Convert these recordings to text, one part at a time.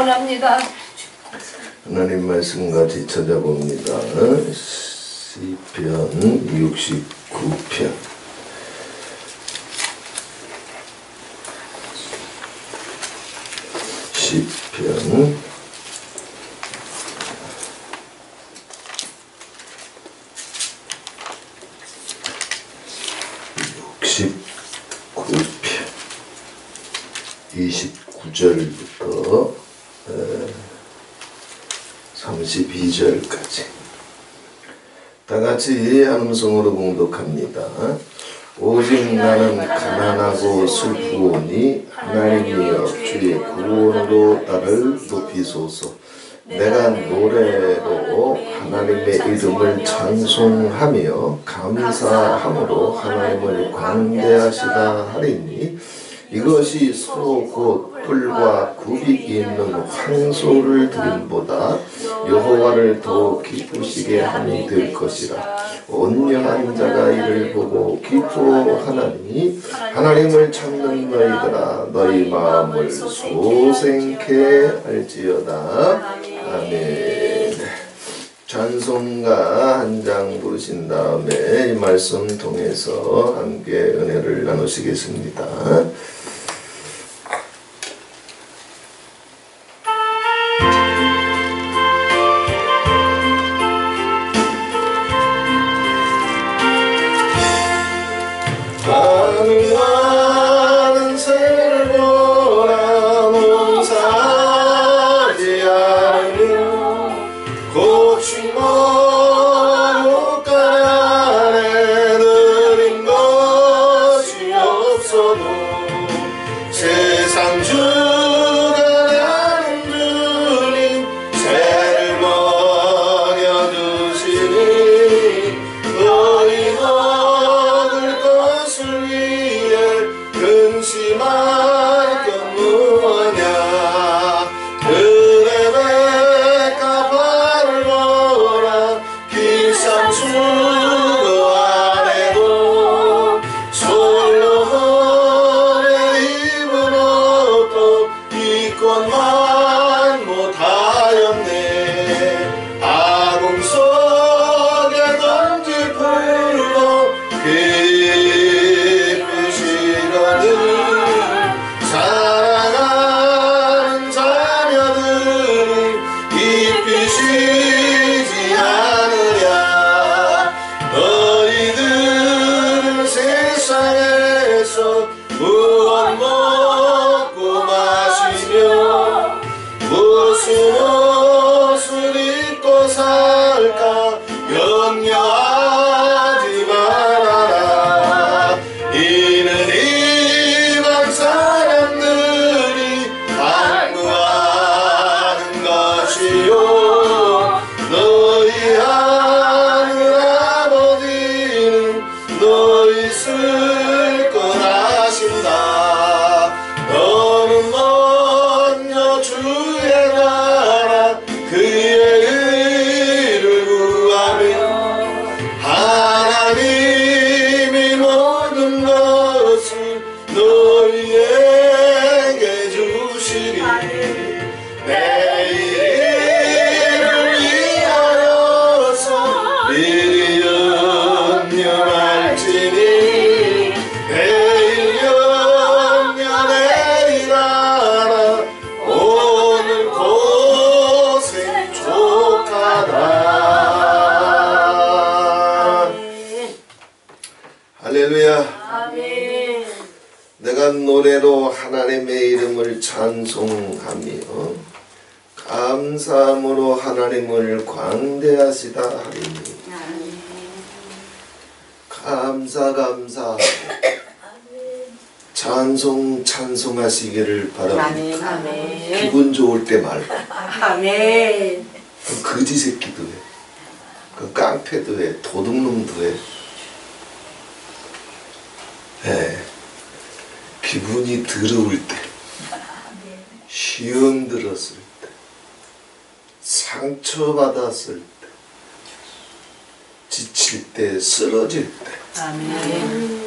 원합니다. 하나님 말씀 같이 찾아봅니다. 시편 69편. 시편 69편 29절부터 32절까지 다같이 한음성으로 봉독합니다. 오직 나는 가난하고 슬프오니 하나님이여 주의 구원으로 나를 높이소서. 내가 노래로 하나님의 이름을 찬송하며 감사함으로 하나님을 광대하시다 하리니 이것이 소 곧 뿔과 굽이 있는 황소를 드림보다 여호와를 더 기쁘시게 함이 될 것이라. 온유한 자가 이를 보고 기뻐하나니 하나님을 찾는 너희들아 너희 마음을 소생케 할지어다. 아멘. 찬송가 한 장 부르신 다음에 이 말씀 통해서 함께 은혜를 나누시겠습니다. 나는 새를 보라 농사하지 않으며 고추 머뭇가에 느린 것이 없어도 세상 주가 나는 주님 새를 먹여주시니 너희 먹을 것을 위해 근심할 것 무엇냐. 그레베카 발을 보라 비싼 주거 안에도 솔로몬의 입은 옷도 이것만 못하였네. 아궁 속에 던질 풀로 기쁘시거든. 사랑하는 자녀들이 입히시지 않으랴. 너희들은 세상에서 무엇 먹고 마시며 무슨 옷을 입고 살까 염려하지 말아라. 이는 이방 사람들이 간구하는 것이요 너희 하늘 아버지는 너희 쓸 것 아신다. 너는 먼저 주의 나라 그의 의를 구하며 하나님이 모든 것을 너희에게 주시리. 내일을 위하여서 미리 염려할지니 내일 염려내리라. 오늘 고생 족하다. 할렐루야. 아멘. 내가 노래로 하나님의 이름을 찬송하며 감사함으로 하나님을 광대하시다 하리니 감사하고 찬송하시기를 바랍니다. 아멘. 아멘. 기분 좋을 때 말고 아멘. 그 거지 새끼도 해, 그 깡패도 해, 도둑놈도 해. 네. 기분이 더러울 때, 시험 들었을 때, 상처받았을 때, 지칠 때, 쓰러질 때. 아멘.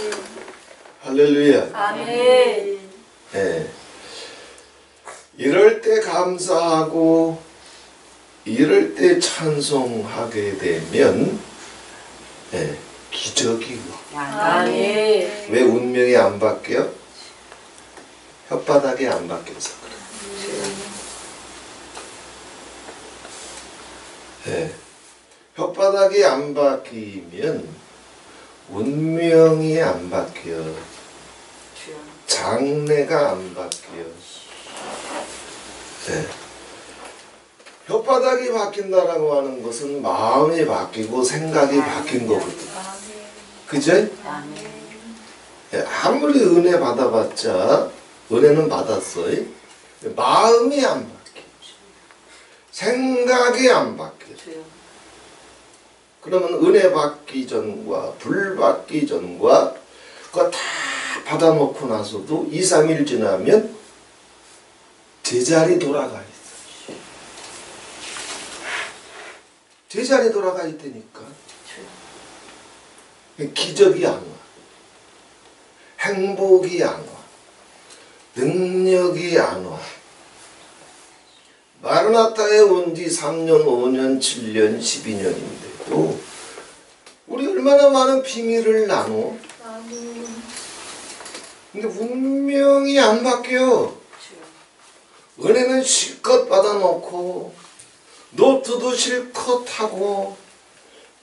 할렐루야. 아멘. 네. 이럴 때 감사하고 이럴 때 찬송하게 되면 기적이 와. 아멘. 왜 운명이 안 바뀌어? 혓바닥이 안 바뀌어서 그래. 혓바닥이 안 바뀌면 운명이 안 바뀌어. 장래가 안 바뀌어. 혓바닥이 바뀐다라고 하는 것은 마음이 바뀌고 생각이 바뀐 거거든. 그죠? 아무리 은혜 받아봤자 은혜는 받았어. 마음이 안 바뀌어. 생각이 안 바뀌어. 그러면 은혜 받기 전과 불 받기 전과 그거 다 받아놓고 나서도 2, 3일 지나면 제자리 돌아가 있어. 제자리 돌아가 있다니까. 기적이 안 와. 행복이 안 와. 능력이 안 와. 마르나타에 온 지 3년, 5년, 7년, 12년인데도 우리 얼마나 많은 비밀을 나눠. 근데 운명이 안 바뀌어. 은혜는 실컷 받아놓고 노트도 실컷 하고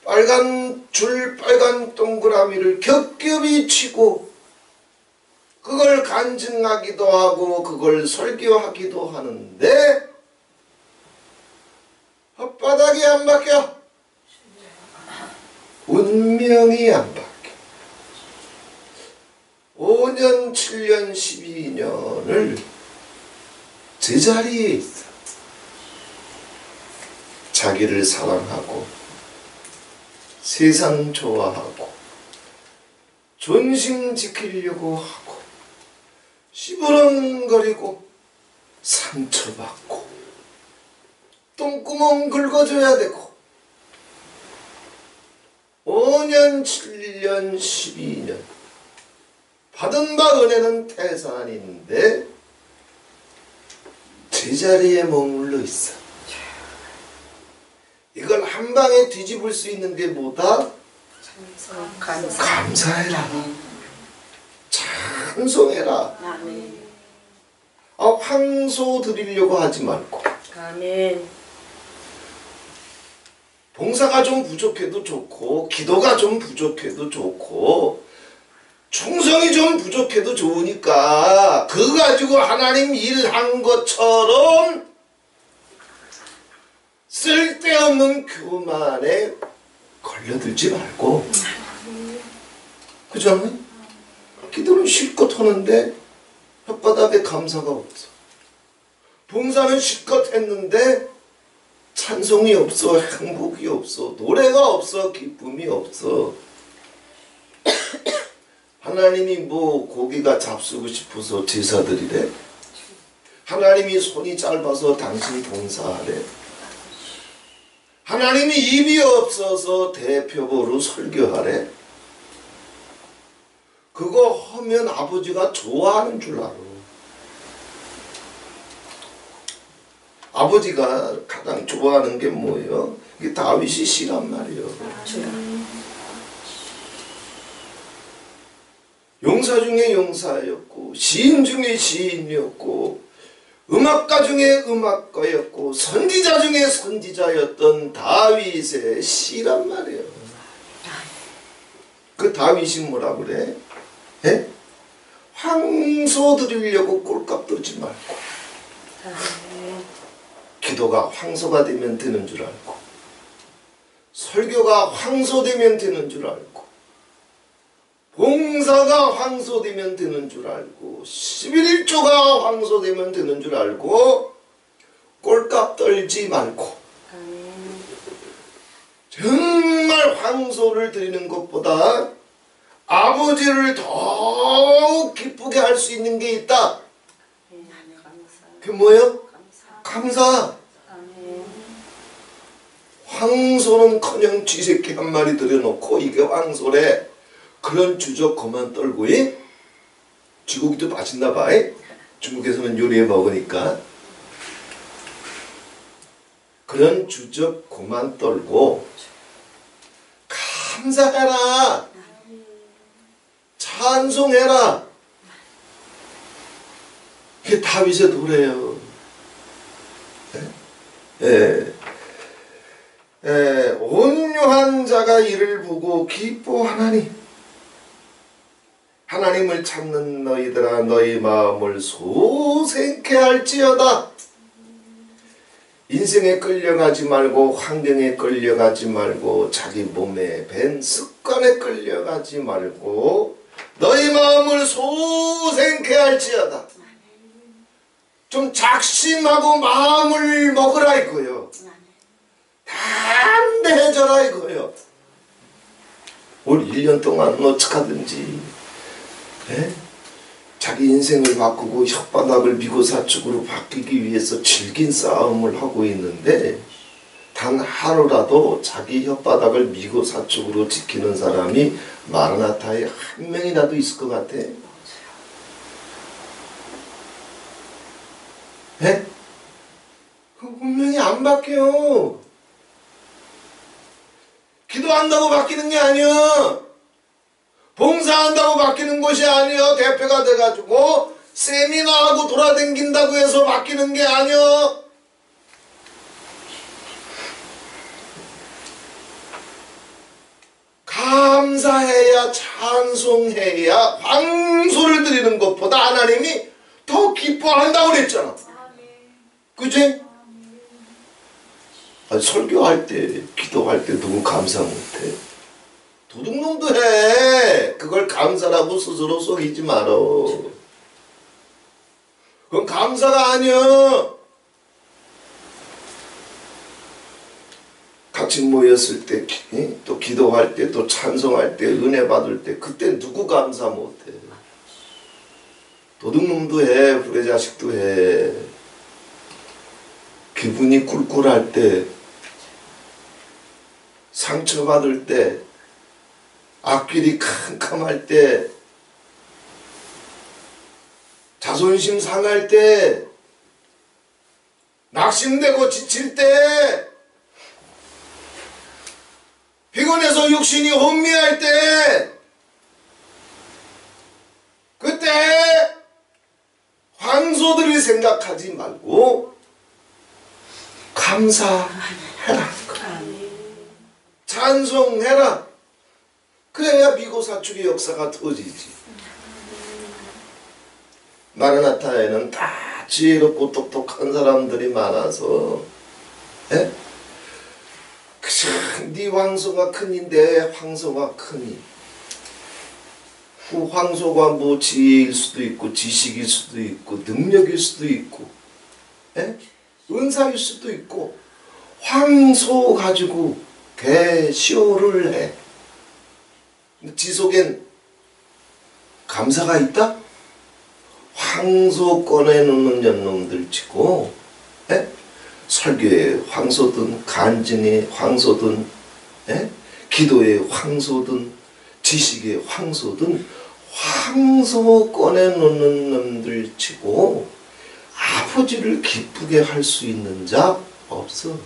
빨간 줄 빨간 동그라미를 겹겹이 치고 그걸 간증하기도 하고 그걸 설교하기도 하는데 혓바닥이 안 바뀌어. 운명이 안 바뀌어. 5년, 7년, 12년을 제자리에 있어. 자기를 사랑하고 세상 좋아하고 존심 지키려고 하고 시부렁거리고 상처받고 똥구멍 긁어줘야 되고 5년, 7년, 12년 받은 바 은혜는 태산인데 제자리에 머물러 있어. 이걸 한 방에 뒤집을 수 있는 게 뭐다? 감사해라. 찬송해라. 황소 드리려고 하지 말고. 아멘. 봉사가 좀 부족해도 좋고 기도가 좀 부족해도 좋고 충성이 좀 부족해도 좋으니까 그거 가지고 하나님 일한 것처럼 쓸데없는 교만에 걸려들지 말고. 그죠? 기도는 실컷 하는데 혓바닥에 감사가 없어. 봉사는 실컷 했는데 찬송이 없어. 행복이 없어. 노래가 없어. 기쁨이 없어. 하나님이 뭐 고기가 잡수고 싶어서 제사드리래? 하나님이 손이 짧아서 당신 봉사하래? 하나님이 입이 없어서 대표보로 설교하래? 그거 하면 아버지가 좋아하는 줄 알아. 아버지가 가장 좋아하는 게 뭐예요? 이게 다윗이 시란 말이에요. 용사 중에 용사였고 시인 중에 시인이었고 음악가 중에 음악가였고 선지자 중에 선지자였던 다윗의 시란 말이에요. 그 다윗이 뭐라 그래? 에? 황소 드리려고 꼴값 들지 말고 기도가 황소가 되면 되는 줄 알고 설교가 황소 되면 되는 줄 알고 봉사가 황소 되면 되는 줄 알고 11조가 황소 되면 되는 줄 알고 꼴값 떨지 말고 정말 황소를 드리는 것보다 아버지를 더욱 기쁘게 할 수 있는 게 있다. 그게 뭐예요? 감사. 황소는커녕 쥐새끼 한 마리 들여놓고 이게 황소래. 그런 주적 그만 떨고 쥐고기도 맛있나 봐. 중국에서는 요리해 먹으니까 그런 주접 그만 떨고 감사해라, 찬송해라. 이게 다윗의 노래예요. 온유한 자가 이를 보고 기뻐하나니 하나님을 찾는 너희들아 너희 마음을 소생케 할지어다. 인생에 끌려가지 말고 환경에 끌려가지 말고 자기 몸에 밴 습관에 끌려가지 말고 너희 마음을 소생케 할지어다. 좀 작심하고 마음을 먹으라 이거요. 담대해져라 이거요. 올 1년 동안 어떡하든지 자기 인생을 바꾸고 혓바닥을 미고사축으로 바뀌기 위해서 질긴 싸움을 하고 있는데 단 하루라도 자기 혓바닥을 미고사축으로 지키는 사람이 마라나타에 한 명이라도 있을 것 같아. 분명히 안 바뀌어. 기도한다고 바뀌는 게 아니야. 봉사한다고 바뀌는 것이 아니야. 대표가 돼가지고 세미나하고 돌아다닌다고 해서 바뀌는 게 아니야. 감사해야, 찬송해야, 황소를 드리는 것보다 하나님이 더 기뻐한다고 그랬잖아. 그치? 아니, 설교할 때, 기도할 때 누구 감사 못해? 도둑놈도 해. 그걸 감사라고 스스로 속이지 말어. 그건 감사가 아니야. 같이 모였을 때, 또 기도할 때, 또 찬송할 때, 은혜 받을 때, 그때 누구 감사 못해? 도둑놈도 해, 후레자식도 해. 기분이 꿀꿀할 때, 상처받을 때, 앞길이 캄캄할 때, 자존심 상할 때, 낙심되고 지칠 때, 피곤해서 육신이 혼미할 때, 그때 황소들을 생각하지 말고 감사해라, 찬송해라. 그래야 미고사축의 역사가 터지지. 마라나타에는 다 지혜롭고 똑똑한 사람들이 많아서 그저 네 황소가 크니내 황소가 크니. 그 황소가 뭐 지혜일 수도 있고 지식일 수도 있고 능력일 수도 있고 은사일 수도 있고 황소 가지고 개쇼를 해. 지 속엔 감사가 있다? 황소 꺼내놓는 년놈들 치고 설교에 황소든 간증에 황소든 기도에 황소든 지식에 황소든 황소 꺼내놓는 놈들 치고 아버지를 기쁘게 할 수 있는 자 없어.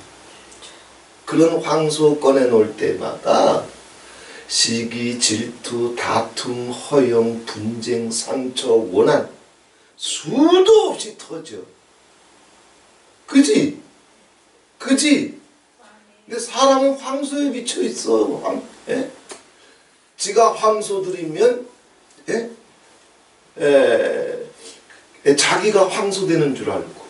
그런 황소 꺼내놓을 때마다 시기, 질투, 다툼, 허영, 분쟁, 상처, 원한 수도 없이 터져. 그지? 그지? 근데 사람은 황소에 미쳐 있어. 지가 황소들이면 자기가 황소 되는 줄 알고,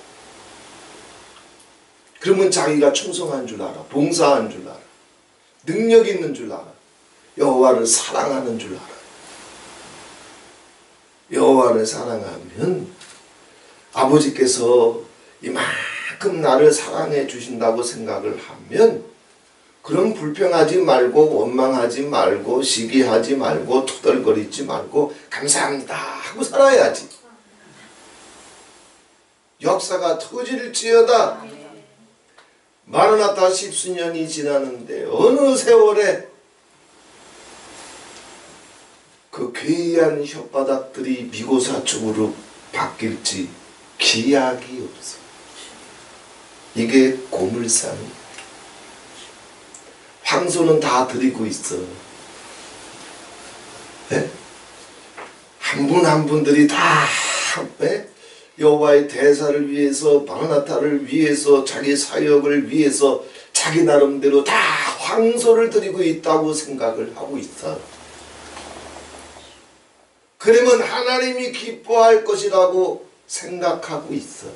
그러면 자기가 충성한 줄 알아, 봉사한 줄 알아, 능력 있는 줄 알아, 여호와를 사랑하는 줄 알아. 여호와를 사랑하면 아버지께서 이만큼 나를 사랑해 주신다고 생각을 하면, 그럼 불평하지 말고 원망하지 말고 시기하지 말고 투덜거리지 말고 감사합니다 하고 살아야지. 역사가 터질지어다. 마라나타 10수년이 지나는데 어느 세월에 그 괴이한 혓바닥들이 미고사축으로 바뀔지 기약이 없어. 이게 고물상. 황소는 다 드리고 있어. 예? 한 분 한 분들이 다 예? 여호와의 대사를 위해서, 마라나타를 위해서, 자기 사역을 위해서 자기 나름대로 다 황소를 드리고 있다고 생각을 하고 있어. 그러면 하나님이 기뻐할 것이라고 생각하고 있어.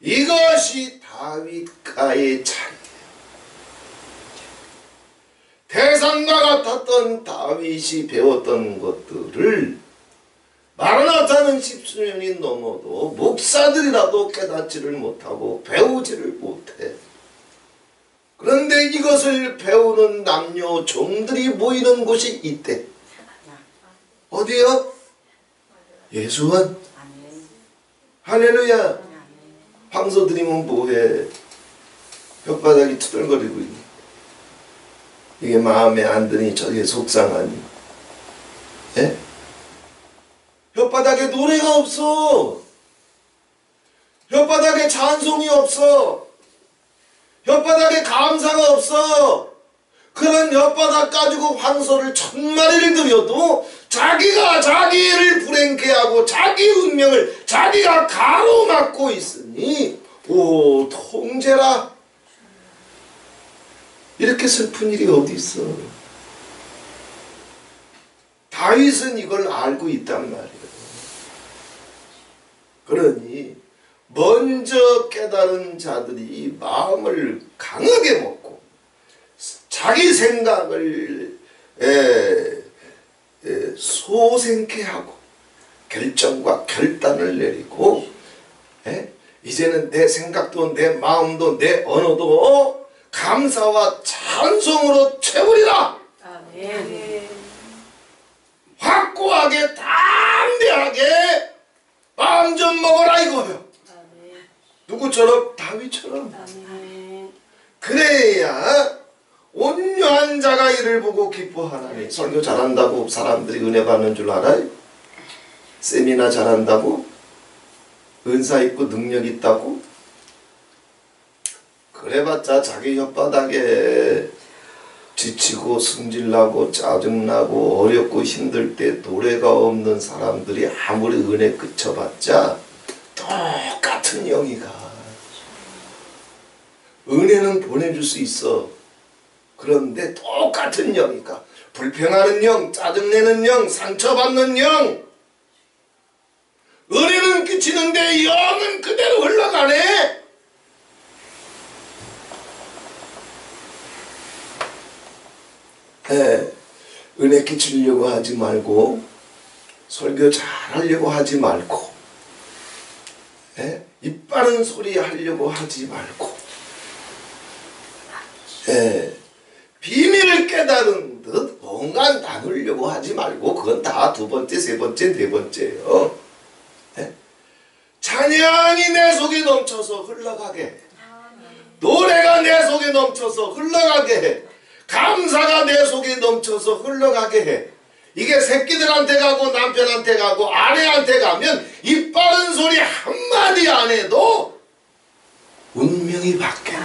이것이 다윗가의 차이예요. 태산과 같았던 다윗이 배웠던 것들을 마라나타는 10수년이 넘어도 목사들이라도 깨닫지를 못하고 배우지를 못해. 그런데 이것을 배우는 남녀 종들이 모이는 곳이 있대. 어디요? 예수원. 할렐루야. 황소 드리면 뭐해? 혓바닥이 투덜거리고 있네. 이게 마음에 안 드니 저게 속상하니. 예? 혓바닥에 노래가 없어. 혓바닥에 찬송이 없어. 혓바닥에 감사가 없어. 그런 혓바닥 가지고 황소를 1000마리를 드려도 자기가 자기를 불행케 하고 자기 운명을 자기가 가로막고 있으니 오 통제라. 이렇게 슬픈 일이 어디 있어. 다윗은 이걸 알고 있단 말이에요. 그러니 먼저 깨달은 자들이 마음을 강하게 먹고 자기 생각을 소생케 하고 결정과 결단을 내리고 이제는 내 생각도 내 마음도 내 언어도 감사와 찬송으로 채우리라. 아멘. 확고하게 담대하게 마음 좀 먹어라 이거예요. 아멘. 누구처럼? 다윗처럼. 아멘. 그래야 온유한 자가 이를 보고 기뻐하나니. 설교 잘한다고 사람들이 은혜 받는 줄 알아요? 세미나 잘한다고? 은사 있고 능력 있다고? 그래봤자 자기 혓바닥에 지치고 승질나고 짜증나고 어렵고 힘들 때 노래가 없는 사람들이 아무리 은혜 그쳐봤자 똑같은 영이가. 은혜는 보내줄 수 있어. 그런데 똑같은 영이가. 불평하는 영, 짜증내는 영, 상처받는 영. 은혜는 끼치는데 영은 그대로 흘러가네. 은혜 끼치려고 하지 말고 설교 잘하려고 하지 말고 입 바른 소리 하려고 하지 말고 비밀을 깨달은 듯 뭔가 나누려고 하지 말고 그건 다 두 번째, 세 번째, 네 번째예요. 찬양이 내 속에 넘쳐서 흘러가게, 노래가 내 속에 넘쳐서 흘러가게 해, 감사가 내 속에 넘쳐서 흘러가게 해. 이게 새끼들한테 가고 남편한테 가고 아내한테 가면 입 바른 소리 한마디 안 해도 운명이 바뀌어.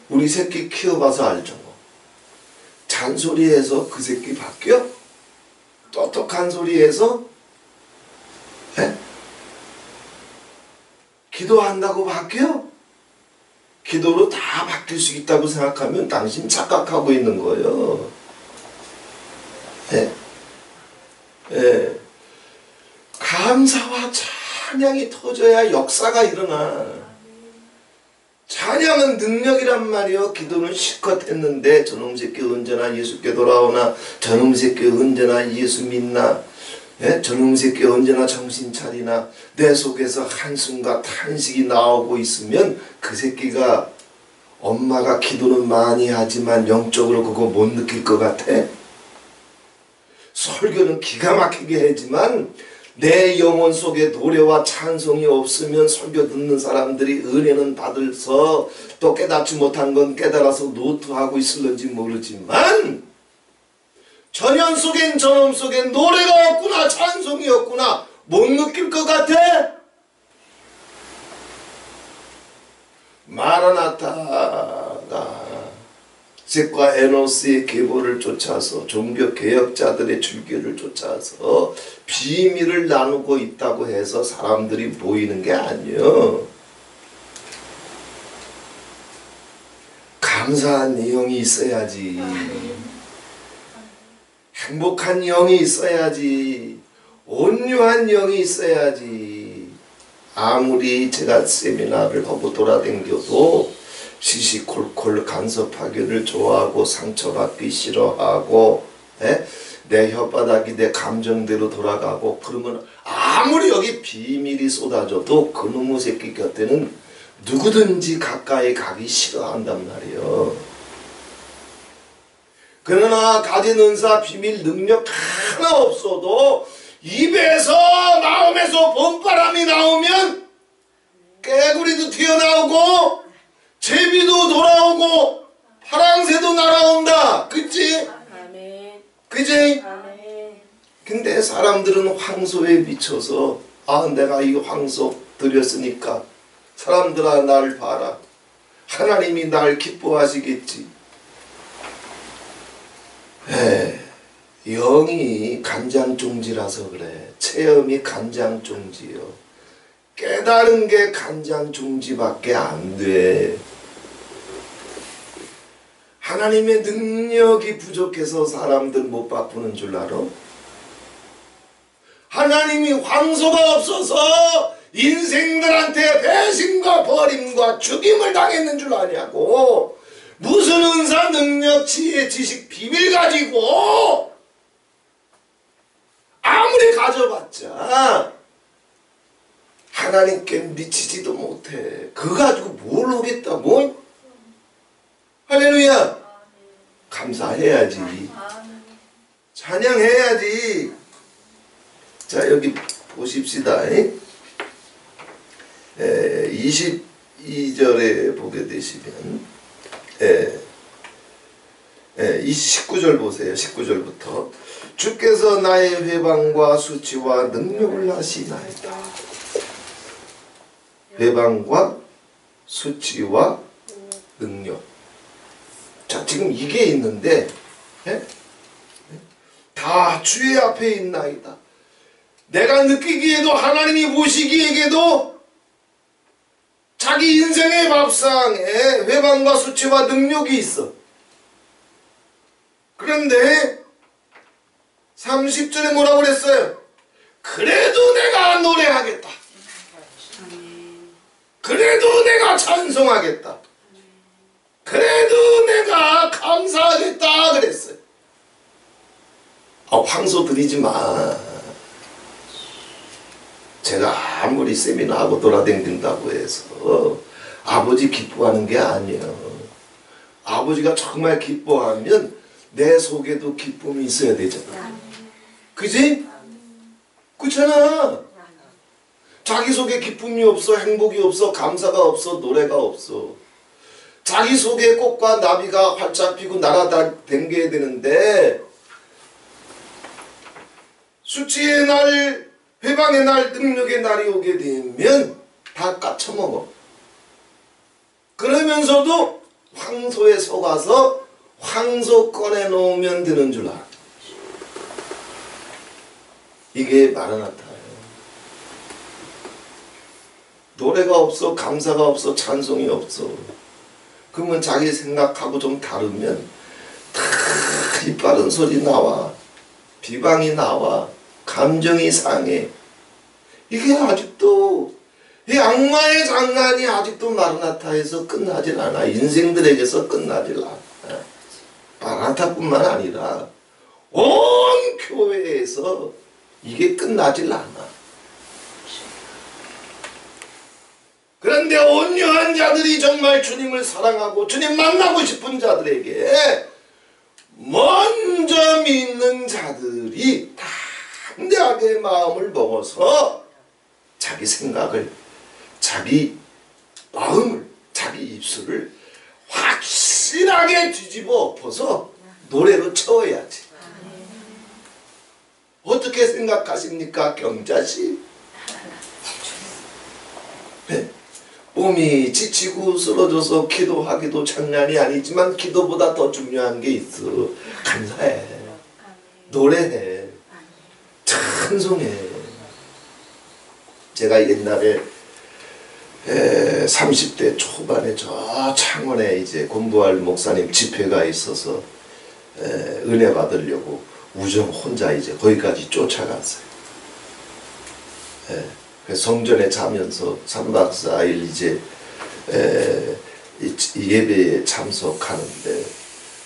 우리 새끼 키워봐서 알죠. 잔소리해서 그 새끼 바뀌어? 똑똑한 소리해서? 기도한다고 바뀌어? 기도로 다 바뀔 수 있다고 생각하면 당신 착각하고 있는 거예요. 감사와 찬양이 터져야 역사가 일어나. 찬양은 능력이란 말이요. 기도는 실컷 했는데 저놈 새끼 언제나 예수께 돌아오나, 저놈 새끼 언제나 예수 믿나, 저놈 새끼 언제나 정신 차리나, 내 속에서 한숨과 탄식이 나오고 있으면 그 새끼가 엄마가 기도는 많이 하지만 영적으로 그거 못 느낄 것 같아. 설교는 기가 막히게 하지만 내 영혼 속에 노래와 찬송이 없으면 설교 듣는 사람들이 은혜는 받을서 또 깨닫지 못한 건 깨달아서 노트하고 있을런지 모르지만 전연 속엔 저놈 속엔 노래가 없구나, 찬송이 없구나 못 느낄 것 같아? 마라나타가 셋과 에노스의 계보를 쫓아서 종교 개혁자들의 줄기를 쫓아서 비밀을 나누고 있다고 해서 사람들이 모이는 게 아니요. 감사한 영이 있어야지. 행복한 영이 있어야지. 온유한 영이 있어야지. 아무리 제가 세미나를 하고 돌아다녀도 시시콜콜 간섭하기를 좋아하고 상처받기 싫어하고 내 혓바닥이 내 감정대로 돌아가고 그러면 아무리 여기 비밀이 쏟아져도 그놈의 새끼 곁에는 누구든지 가까이 가기 싫어한단 말이에요. 그러나 가진 은사 비밀 능력 하나 없어도 입에서 마음에서 봄바람이 나오면 깨구리도 튀어나오고 제비도 돌아오고 파랑새도 날아온다. 그치? 아멘. 그치? 아멘. 근데 사람들은 황소에 미쳐서 내가 이 황소 드렸으니까 사람들아 날 봐라. 하나님이 날 기뻐하시겠지. 영이 간장종지라서 그래. 체험이 간장종지요. 깨달은 게 간장종지밖에 안 돼. 하나님의 능력이 부족해서 사람들 못 바꾸는 줄 알아? 하나님이 황소가 없어서 인생들한테 배신과 버림과 죽임을 당했는 줄 아냐고. 무슨 은사 능력 지혜 지식 비밀 가지고 아무리 가져봤자 하나님께 미치지도 못해. 그거 가지고 뭘 하겠다고? 할렐루야. 감사해야지. 찬양해야지. 자 여기 보십시다. 22절에 보게 되시면 19절 보세요. 19절부터 주께서 나의 회방과 수치와 능력을 하시나이다. 회방과 수치와 능력. 자 지금 이게 있는데 다 주의 앞에 있나이다. 내가 느끼기에도 하나님이 보시기에도 자기 인생의 밥상에 회방과 수치와 능력이 있어. 그런데 30절에 뭐라고 그랬어요? 그래도 내가 노래하겠다. 그래도 내가 찬송하겠다. 그래도 내가 감사하겠다 그랬어요. 황소 드리지 마. 제가 아무리 세미나하고 돌아다닌다고 해서 아버지 기뻐하는 게 아니에요. 아버지가 정말 기뻐하면 내 속에도 기쁨이 있어야 되잖아. 그지? 그렇잖아. 자기 속에 기쁨이 없어, 행복이 없어, 감사가 없어, 노래가 없어. 자기 속에 꽃과 나비가 활짝 피고 날아다녀야 되는데 수치의 날, 회방의 날, 능력의 날이 오게 되면 다 까쳐먹어. 그러면서도 황소에 속아서 황소 꺼내놓으면 되는 줄 알아. 이게 마라나타예요. 노래가 없어, 감사가 없어, 찬송이 없어. 그러면 자기 생각하고 좀 다르면 다 이빠른 소리 나와. 비방이 나와. 감정이 상해. 이게 아직도 이 악마의 장난이 아직도 마라나타에서 끝나질 않아. 인생들에게서 끝나질 않아. 마라나타뿐만 아니라 온 교회에서 이게 끝나질 않아. 그런데 온유한 자들이 정말 주님을 사랑하고 주님 만나고 싶은 자들에게 먼저 믿는 자들이 담대하게 마음을 먹어서 자기 생각을, 자기 마음을, 자기 입술을 확실하게 뒤집어 엎어서 노래로 채워야지. 어떻게 생각하십니까, 경자씨? 네? 몸이 지치고 쓰러져서 기도하기도 장난이 아니지만 기도보다 더 중요한 게 있어. 감사해. 노래해. 찬송해. 제가 옛날에 30대 초반에 저 창원에 이제 공부할 목사님 집회가 있어서 은혜 받으려고 우정 혼자 이제 거기까지 쫓아갔어요. 그래서 성전에 자면서 3박 4일 이제 예배에 참석하는데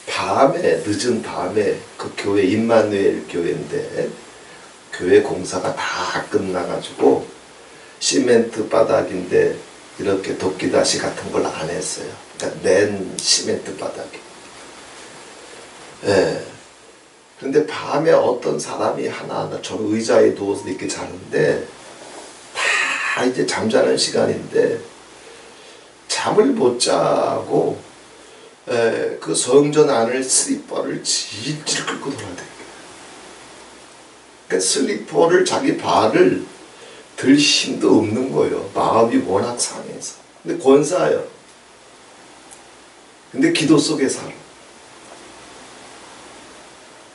밤에 늦은 밤에 그 교회 임마누엘 교회인데 교회 공사가 다 끝나가지고 시멘트 바닥인데 이렇게 도끼다시 같은 걸 안 했어요. 그러니까 맨 시멘트 바닥에. 그런데 밤에 어떤 사람이 하나하나 저는 의자에 누워서 이렇게 자는데 다 이제 잠자는 시간인데 잠을 못 자고 그 성전 안을 슬리퍼를 질질 끌고 돌아다니는 거예요. 그러니까 슬리퍼를 자기 발을 들 힘도 없는 거예요. 마음이 워낙 상해서. 근데 권사예요. 근데 기도 속에 살아.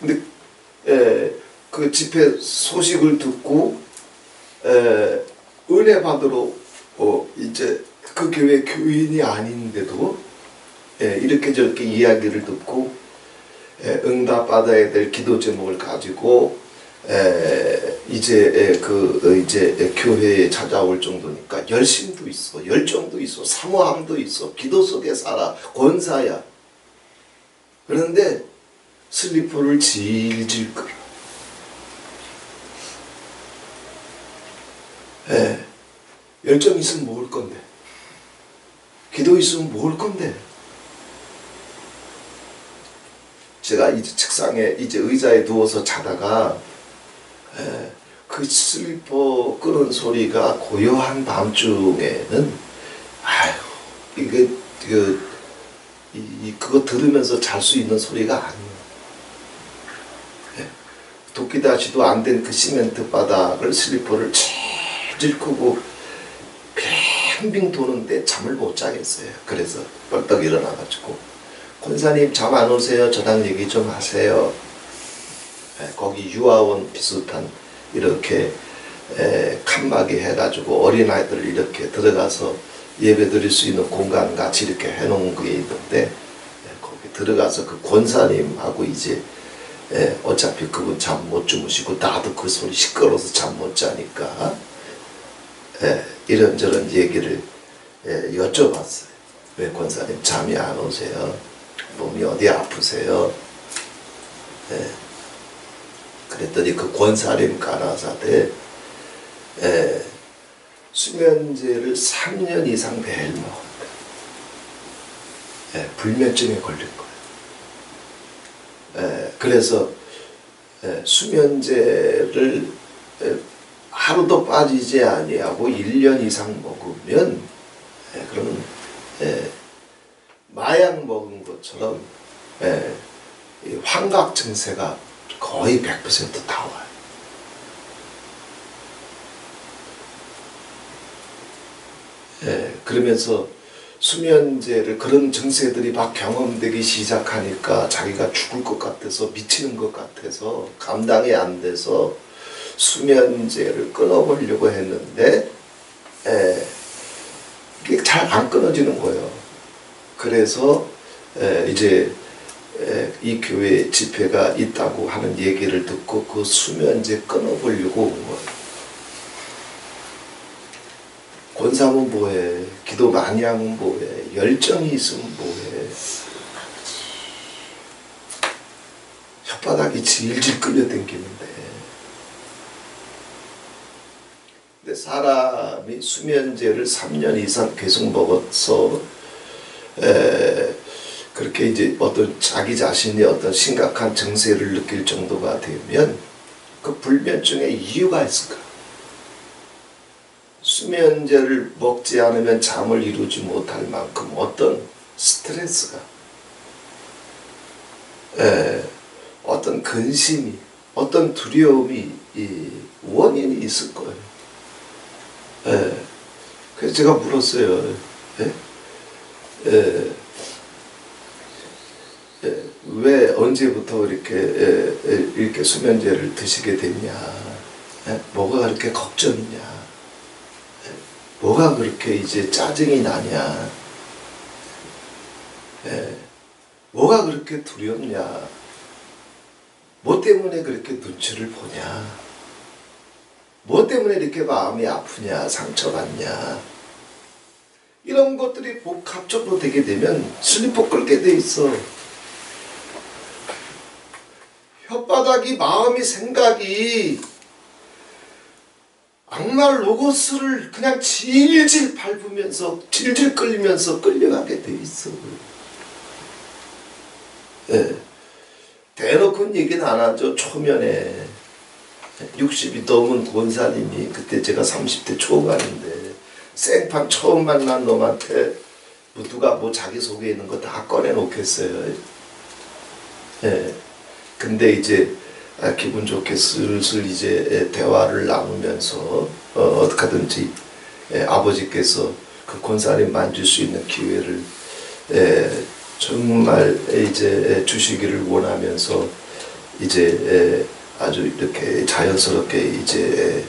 근데 그 집회 소식을 듣고 은혜 받으러 이제 그 교회 교인이 아닌데도 이렇게 저렇게 이야기를 듣고 응답 받아야 될 기도 제목을 가지고 이제 이제 교회에 찾아올 정도니까 열심도 있어, 열정도 있어, 사모함도 있어, 기도 속에 살아, 권사야. 그런데 슬리퍼를 질질 끌어. 열정 있으면 먹을 건데, 기도 있으면 먹을 건데. 제가 이제 책상에 이제 의자에 누워서 자다가 그 슬리퍼 끄는 소리가 고요한 밤중에는 아유 이게 그거 들으면서 잘 수 있는 소리가 아니에요. 도끼다시도 안 된 그 시멘트 바닥을 슬리퍼를 질질 끄고 빙빙 도는데 잠을 못 자겠어요. 그래서 벌떡 일어나가지고 권사님 잠 안 오세요? 저랑 얘기 좀 하세요. 거기 유아원 비슷한 이렇게 칸막이 해가지고 어린아이들 이렇게 들어가서 예배 드릴 수 있는 공간 같이 이렇게 해놓은 게 있는데 거기 들어가서 그 권사님하고 이제 어차피 그분 잠 못 주무시고 나도 그 소리 시끄러워서 잠 못 자니까 이런저런 얘기를 여쭤봤어요. 왜 권사님 잠이 안 오세요? 몸이 어디 아프세요? 그랬더니 그 권사님 가라사대 수면제를 3년 이상 매일 먹었대. 불면증에 걸린 거예요. 그래서 수면제를 하루도 빠지지 아니하고 1년 이상 먹으면 그러면 마약 먹은 것처럼 환각 증세가 거의 100% 다 와요. 그러면서 수면제를 그런 증세들이 막 경험되기 시작하니까 자기가 죽을 것 같아서 미치는 것 같아서 감당이 안 돼서 수면제를 끊어보려고 했는데 이게 잘 안 끊어지는 거예요. 그래서 이제 이 교회 집회가 있다고 하는 얘기를 듣고 그 수면제 끊어보려고 온 거예요. 권사면 뭐해? 기도 많이 하면 뭐해? 열정이 있으면 뭐해? 혓바닥이 질질 끌려당기는데. 근데 사람이 수면제를 3년 이상 계속 먹어서 그렇게 이제 어떤 자기 자신이 어떤 심각한 증세를 느낄 정도가 되면 그 불면증의 이유가 있을까? 수면제를 먹지 않으면 잠을 이루지 못할 만큼 어떤 스트레스가, 어떤 근심이, 어떤 두려움이 원인이 있을 거예요. 그래서 제가 물었어요. 왜 언제부터 이렇게 수면제를 드시게 됐냐? 뭐가 그렇게 걱정이냐? 뭐가 그렇게 이제 짜증이 나냐? 뭐가 그렇게 두렵냐? 뭐 때문에 그렇게 눈치를 보냐? 뭐 때문에 이렇게 마음이 아프냐? 상처받냐? 이런 것들이 복합적으로 되게 되면 슬리퍼 끌게 돼 있어. 혓바닥이, 마음이, 생각이 악마 로고스를 그냥 질질 밟으면서 질질 끌리면서 끌려가게 돼 있어. 대놓고는 얘기는 안 하죠. 초면에 60이 넘은 권사님이, 그때 제가 30대 초반인데 생판 처음 만난 놈한테 누가 자기소개 있는 거 다 꺼내놓겠어요. 근데 이제 기분 좋게 슬슬 이제 대화를 나누면서 어떻게 하든지 아버지께서 그 권사님 만질 수 있는 기회를 정말 이제 주시기를 원하면서 이제 아주 이렇게 자연스럽게 이제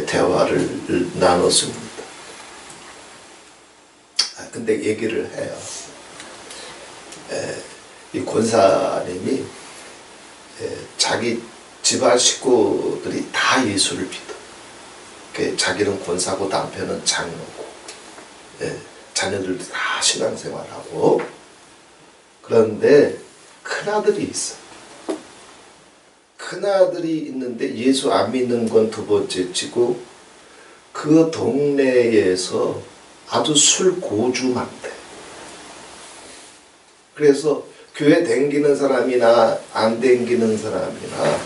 대화를 나눴습니다. 근데 얘기를 해요. 이 권사님이 자기 집안 식구들이 다 예수를 믿어. 자기는 권사고 남편은 장로고, 자녀들도 다 신앙생활하고. 그런데 큰아들이 있어. 큰아들이 있는데 예수 안 믿는 건 두 번째 치고 그 동네에서 아주 술 고주망대. 그래서 교회 댕기는 사람이나 안 댕기는 사람이나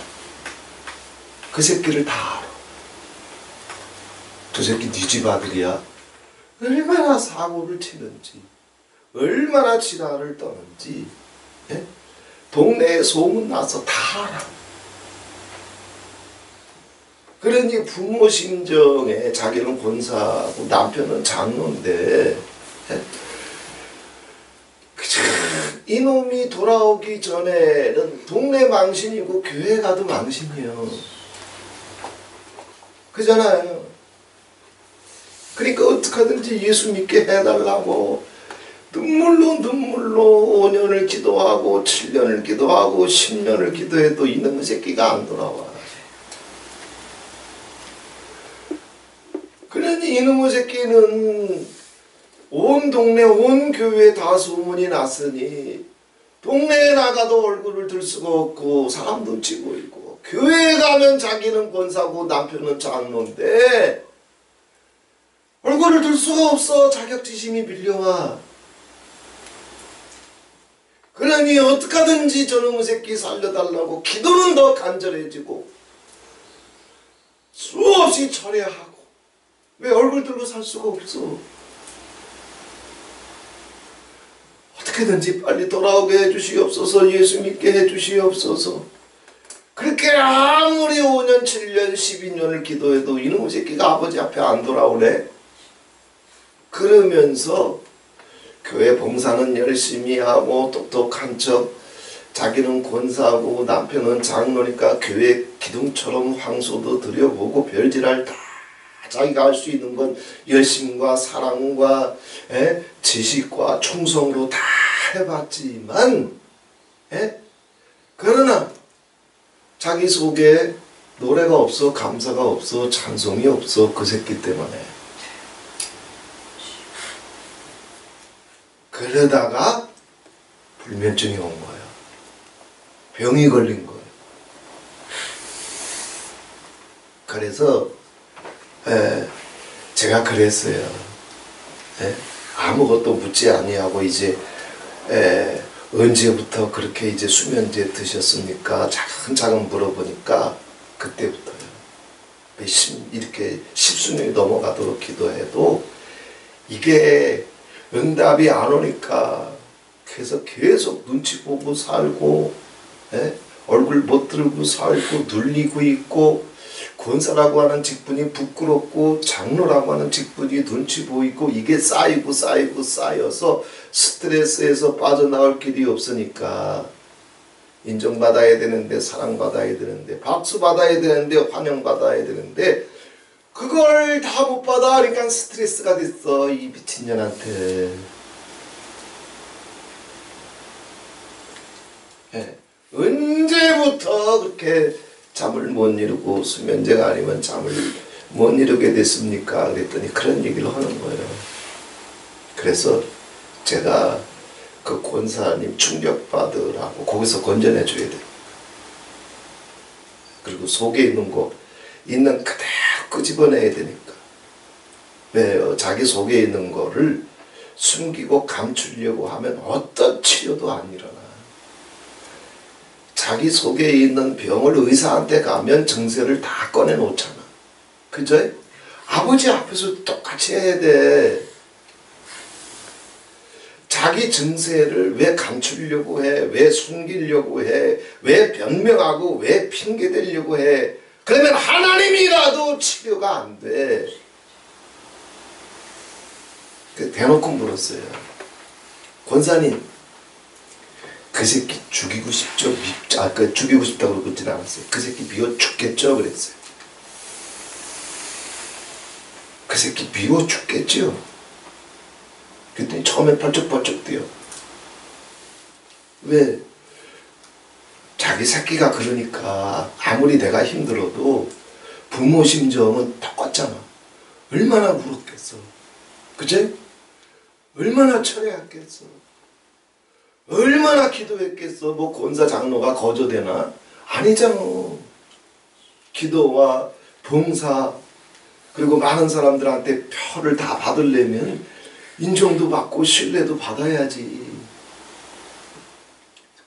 그 새끼를 다 알아. 저 새끼 네 집 아들이야. 얼마나 사고를 치는지, 얼마나 지랄을 떠는지 동네에 소문나서 다 알아. 그러니 부모 심정에 자기는 권사고 남편은 장로인데 이놈이 돌아오기 전에는 동네 망신이고 교회 가도 망신이에요. 그잖아요. 그러니까 어떡하든지 예수 믿게 해달라고 눈물로 5년을 기도하고 7년을 기도하고 10년을 기도해도 이놈의 새끼가 안 돌아와. 그러니 이놈의 새끼는 온 동네 온 교회에 다 소문이 났으니 동네에 나가도 얼굴을 들 수가 없고 사람 눈치 보이고, 교회에 가면 자기는 권사고 남편은 장로인데 얼굴을 들 수가 없어. 자격지심이 밀려와. 그러니 어떡하든지 저놈의 새끼 살려달라고 기도는 더 간절해지고 수없이 철회하고. 왜 얼굴 들고 살 수가 없어. 어떻게든지 빨리 돌아오게 해주시옵소서. 예수 믿게 해주시옵소서. 그렇게 아무리 5년 7년 12년을 기도해도 이놈의 새끼가 아버지 앞에 안 돌아오네. 그러면서 교회 봉사는 열심히 하고 똑똑한 척, 자기는 권사하고 남편은 장로니까 교회 기둥처럼 황소도 들여보고 별지랄 다 자기가 할 수 있는 건 열심과 사랑과 지식과 충성으로 다 해봤지만 그러나 자기 속에 노래가 없어, 감사가 없어, 찬송이 없어. 그 새끼 때문에. 그러다가 불면증이 온 거예요. 병이 걸린 거예요. 그래서 제가 그랬어요. 아무것도 묻지 아니하고 이제 언제부터 그렇게 이제 수면제 드셨습니까? 차근차근 물어보니까 그때부터요. 이렇게 10수년이 넘어가도록 기도해도 이게 응답이 안 오니까 그래서 계속 눈치 보고 살고 얼굴 못 들고 살고 눌리고 있고 권사라고 하는 직분이 부끄럽고 장로라고 하는 직분이 눈치 보이고 이게 쌓이고 쌓여서 스트레스에서 빠져나올 길이 없으니까 인정받아야 되는데 사랑받아야 되는데 박수받아야 되는데 환영받아야 되는데 그걸 다 못 받아. 그러니까 스트레스가 됐어 이 미친년한테. 네. 언제부터 그렇게 잠을 못 이루고 수면제가 아니면 잠을 못 이루게 됐습니까? 그랬더니 그런 얘기를 하는 거예요. 그래서 제가 그 권사님 충격받으라고 거기서 건져내 줘야 돼. 그리고 속에 있는 거 있는 그대로 끄집어내야 되니까. 왜요? 자기 속에 있는 거를 숨기고 감추려고 하면 어떤 치료도 안 일어나. 자기 속에 있는 병을 의사한테 가면 증세를 다 꺼내놓잖아. 그죠? 아버지 앞에서 똑같이 해야 돼. 자기 증세를 왜 감추려고 해? 왜 숨기려고 해? 왜 변명하고 왜 핑계대려고 해? 그러면 하나님이라도 치료가 안 돼. 대놓고 물었어요. 권사님, 그 새끼 죽이고 싶죠? 죽이고 싶다고 그러진 않았어요. 그 새끼 미워 죽겠죠? 그랬어요. 그 새끼 미워 죽겠죠? 그랬더니 처음엔 펄쩍펄쩍 뛰어. 왜? 자기 새끼가 그러니까 아무리 내가 힘들어도 부모 심정은 똑같잖아. 얼마나 울었겠어. 그치? 얼마나 철회했겠어. 얼마나 기도했겠어. 뭐 권사 장로가 거저되나? 아니잖아. 기도와 봉사 그리고 많은 사람들한테 표를 다 받으려면 인정도 받고 신뢰도 받아야지.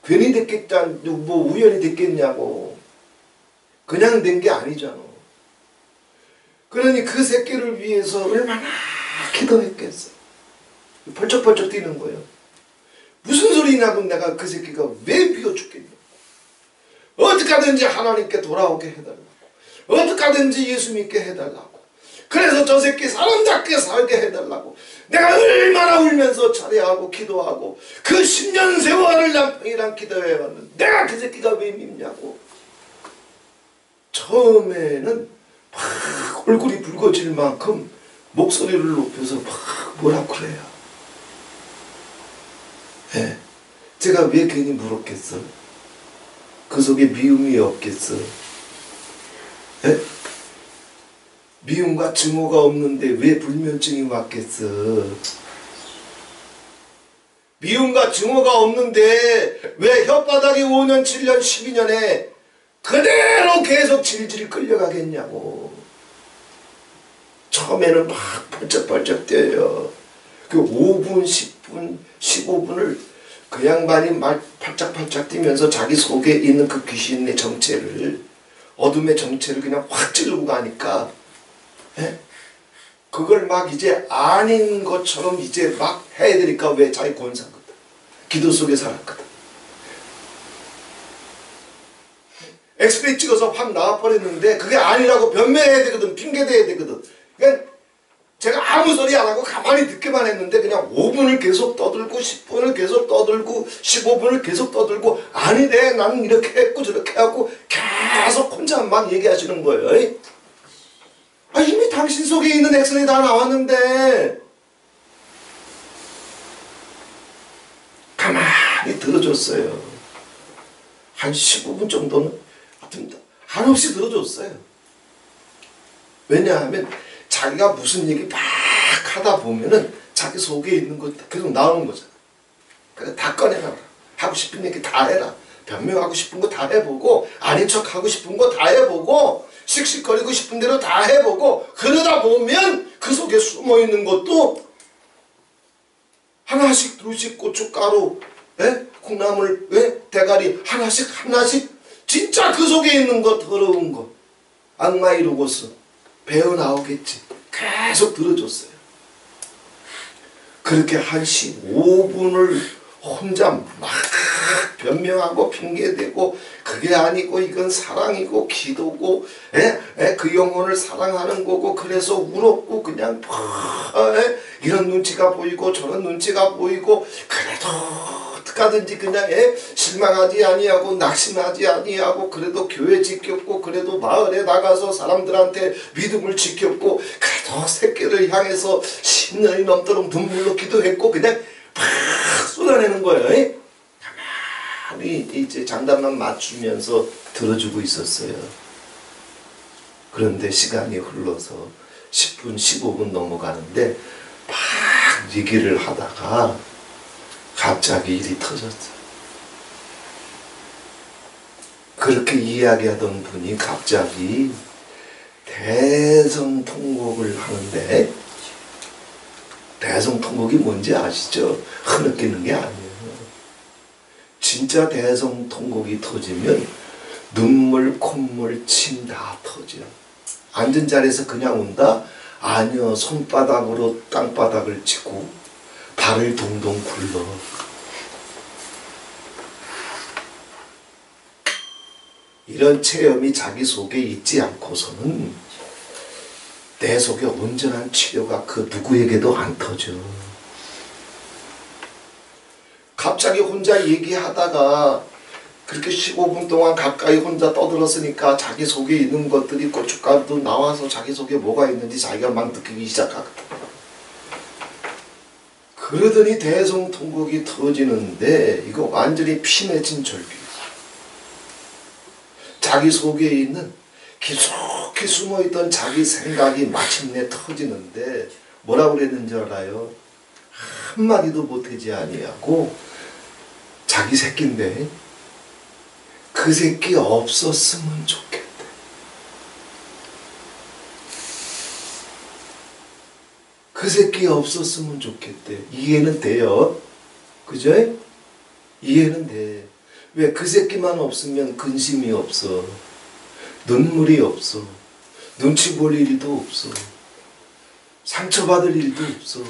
괜히 됐겠다, 뭐 우연히 됐겠냐고. 그냥 된 게 아니잖아. 그러니 그 새끼를 위해서 얼마나 기도했겠어. 펄쩍펄쩍 뛰는 거예요. 무슨 소리냐고. 내가 그 새끼가 왜 비워 죽겠냐고. 어떻게 하든지 하나님께 돌아오게 해달라고. 어떻게 하든지 예수 믿게 해달라고. 그래서 저 새끼 사람답게 살게 해달라고 내가 얼마나 울면서 차례하고 기도하고 그 10년 세월을 남편이랑 기도해왔는데 내가 그 새끼가 왜 밉냐고. 처음에는 막 얼굴이 붉어질 만큼 목소리를 높여서 막 뭐라 그래요. 네. 제가 왜 괜히 물었겠어? 그 속에 미움이 없겠어? 네? 미움과 증오가 없는데 왜 불면증이 왔겠어? 미움과 증오가 없는데 왜 혓바닥이 5년, 7년, 12년에 그대로 계속 질질 끌려가겠냐고. 처음에는 막 펄쩍펄쩍 뛰어요. 그 5분, 10분, 15분을 그 양반이 막 팔짝팔짝 뛰면서 자기 속에 있는 그 귀신의 정체를, 어둠의 정체를 그냥 확 찌르고 가니까 예? 그걸 막 이제 아닌 것처럼 이제 막 해야 되니까. 왜? 자기 권사거든. 기도 속에 살았거든. 엑스레이 찍어서 확 나와버렸는데 그게 아니라고 변명해야 되거든. 핑계대야 되거든. 그러니까 제가 아무 소리 안 하고 가만히 듣기만 했는데 그냥 5분을 계속 떠들고 10분을 계속 떠들고 15분을 계속 떠들고 아니래 나는 이렇게 했고 저렇게 하고 계속 혼자 막 얘기하시는 거예요. 아, 이미 당신 속에 있는 엑스레이 다 나왔는데 가만히 들어줬어요. 한 15분 정도는 하여튼 한없이 들어줬어요. 왜냐하면 자기가 무슨 얘기 막 하다 보면은 자기 속에 있는 거 계속 나오는 거잖아. 그래서 다 꺼내놔라. 하고 싶은 얘기 다 해라. 변명하고 싶은 거 다 해보고 아닌 척 하고 싶은 거 다 해보고 씩씩거리고 싶은 대로 다 해보고 그러다 보면 그 속에 숨어있는 것도 하나씩 둘씩 고춧가루 콩나물 대가리 하나씩 진짜 그 속에 있는 거 더러운 거 악마 이루고서 배어 나오겠지. 계속 들어줬어요. 그렇게 한 15분을 혼자 막 변명하고 핑계대고 그게 아니고 이건 사랑이고 기도고 그 영혼을 사랑하는 거고 그래서 울었고 그냥 이런 눈치가 보이고 저런 눈치가 보이고 그래도 어떡하든지 그냥 실망하지 아니하고 낙심하지 아니하고 그래도 교회 지켰고 그래도 마을에 나가서 사람들한테 믿음을 지켰고 그래도 새끼를 향해서 10년이 넘도록 눈물로 기도했고 그냥 팍 쏟아내는 거예요. 가만히 이제 장단만 맞추면서 들어주고 있었어요. 그런데 시간이 흘러서 10분 15분 넘어가는데 막 얘기를 하다가 갑자기 일이 터졌어요. 그렇게 이야기하던 분이 갑자기 대성통곡을 하는데, 대성통곡이 뭔지 아시죠? 흐느끼는 게 아니에요. 진짜 대성통곡이 터지면 눈물, 콧물, 침 다 터져. 앉은 자리에서 그냥 운다? 아니요. 손바닥으로 땅바닥을 치고 발을 동동 굴러. 이런 체험이 자기 속에 있지 않고서는 내 속에 온전한 치료가 그 누구에게도 안 터져. 갑자기 혼자 얘기하다가 그렇게 15분 동안 가까이 혼자 떠들었으니까 자기 속에 있는 것들이 고춧가루도 나와서 자기 속에 뭐가 있는지 자기가 막 느끼기 시작하거든. 그러더니 대성통곡이 터지는데 이거 완전히 피 맺힌 절규. 자기 속에 있는 깊숙이 숨어있던 자기 생각이 마침내 터지는데 뭐라고 그랬는지 알아요? 한마디도 못하지 아니하고 자기 새끼인데 그 새끼 없었으면 좋겠대. 그 새끼 없었으면 좋겠대. 이해는 돼요. 그죠? 이해는 돼. 왜? 그 새끼만 없으면 근심이 없어. 눈물이 없어. 눈치 볼 일도 없어. 상처받을 일도 없어.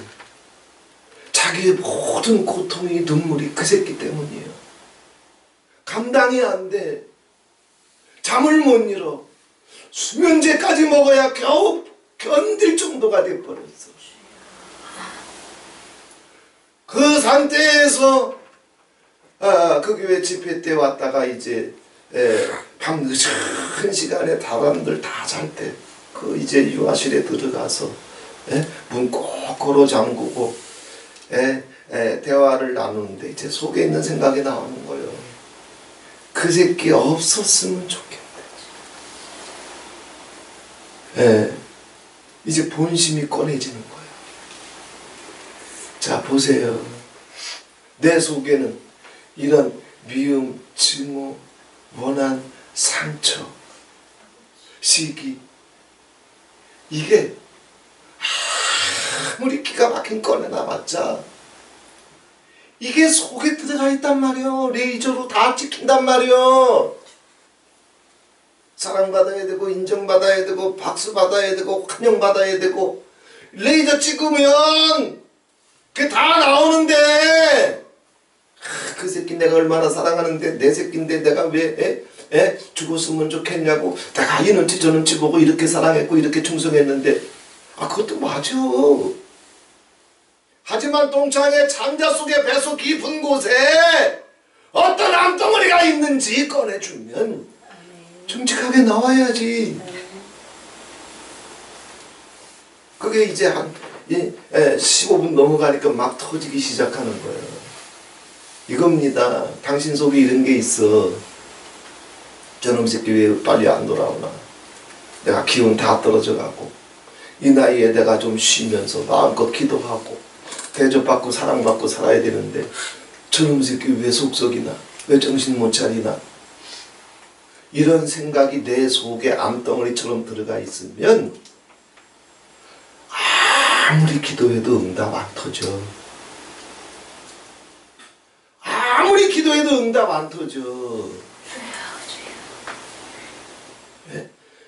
자기의 모든 고통이 눈물이 그 새끼 때문이에요. 감당이 안 돼. 잠을 못 이뤄. 수면제까지 먹어야 겨우 견딜 정도가 돼버렸어. 그 상태에서 그 교회 집회 때 왔다가 이제 밤 늦은 시간에 사람들 다 잘 때 그 이제 유아실에 들어가서 문 꼭 걸어 잠그고 대화를 나누는데 이제 속에 있는 생각이 나오는 거예요. 그 새끼 없었으면 좋겠네. 이제 본심이 꺼내지는 거예요. 자, 보세요. 내 속에는 이런 미움, 증오, 원한, 상처, 시기, 이게 아무리 기가 막힌 꺼내놔봤자 이게 속에 들어가 있단 말이요. 레이저로 다 찍힌단 말이요. 사랑받아야 되고 인정받아야 되고 박수받아야 되고 환영받아야 되고 레이저 찍으면 그게 다 나오는데 그 새끼 내가 얼마나 사랑하는데 내 새끼인데 내가 왜 죽었으면 좋겠냐고 내가 이 눈치 저 눈치 보고 이렇게 사랑했고 이렇게 충성했는데 그것도 맞아. 하지만 동창의 창자 속에 배속 깊은 곳에 어떤 암덩어리가 있는지 꺼내주면 정직하게 나와야지. 그게 이제 한 15분 넘어가니까 막 터지기 시작하는 거예요. 이겁니다. 당신 속에 이런 게 있어. 저놈 새끼 왜 빨리 안 돌아오나. 내가 기운 다 떨어져 가고 이 나이에 내가 좀 쉬면서 마음껏 기도하고 대접받고 사랑받고 살아야 되는데 저놈 새끼 왜 속썩이나. 왜 정신 못 차리나. 이런 생각이 내 속에 암덩어리처럼 들어가 있으면 아무리 기도해도 응답 안 터져. 아무리 기도해도 응답 안 터져.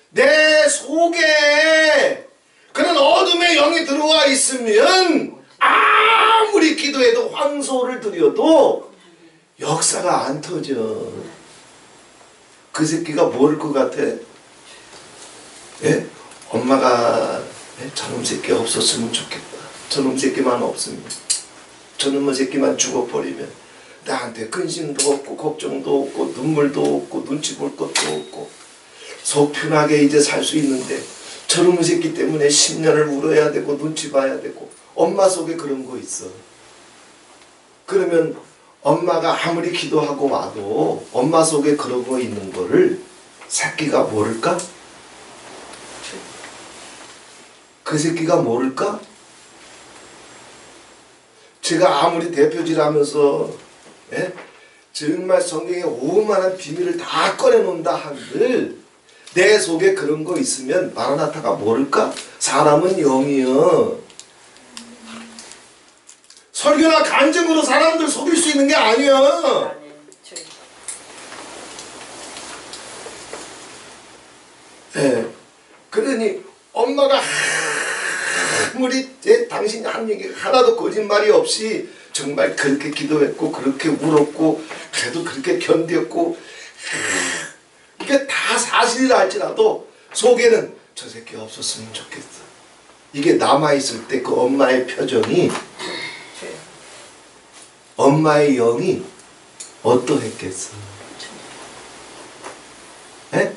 내 속에 그런 어둠의 영이 들어와 있으면 아무리 기도해도 황소를 드려도 역사가 안 터져. 그 새끼가 모를 것 같아? 예? 엄마가 저놈 새끼 없었으면 좋겠다. 저놈 새끼만 없으면, 저놈의 새끼만 죽어버리면 나한테 근심도 없고 걱정도 없고 눈물도 없고 눈치 볼 것도 없고 속 편하게 이제 살 수 있는데 저놈의 새끼 때문에 10년을 울어야 되고 눈치 봐야 되고. 엄마 속에 그런 거 있어. 그러면 엄마가 아무리 기도하고 와도 엄마 속에 그러고 있는 거를 새끼가 모를까? 그 새끼가 모를까? 제가 아무리 대표질하면서 정말 성경에 오만한 비밀을 다 꺼내놓는다 한들 내 속에 그런 거 있으면 마라나타가 모를까? 사람은 영이여. 설교나 간증으로 사람들 속일 수 있는 게 아니야. 그러니 엄마가 아무리 당신이 한 얘기 하나도 거짓말이 없이 정말 그렇게 기도했고 그렇게 울었고 그래도 그렇게 견뎠고 이게 다 사실이라 할지라도 속에는 저 새끼 없었으면 좋겠어. 이게 남아있을 때 그 엄마의 표정이, 엄마의 영이 어떠했겠어? 에?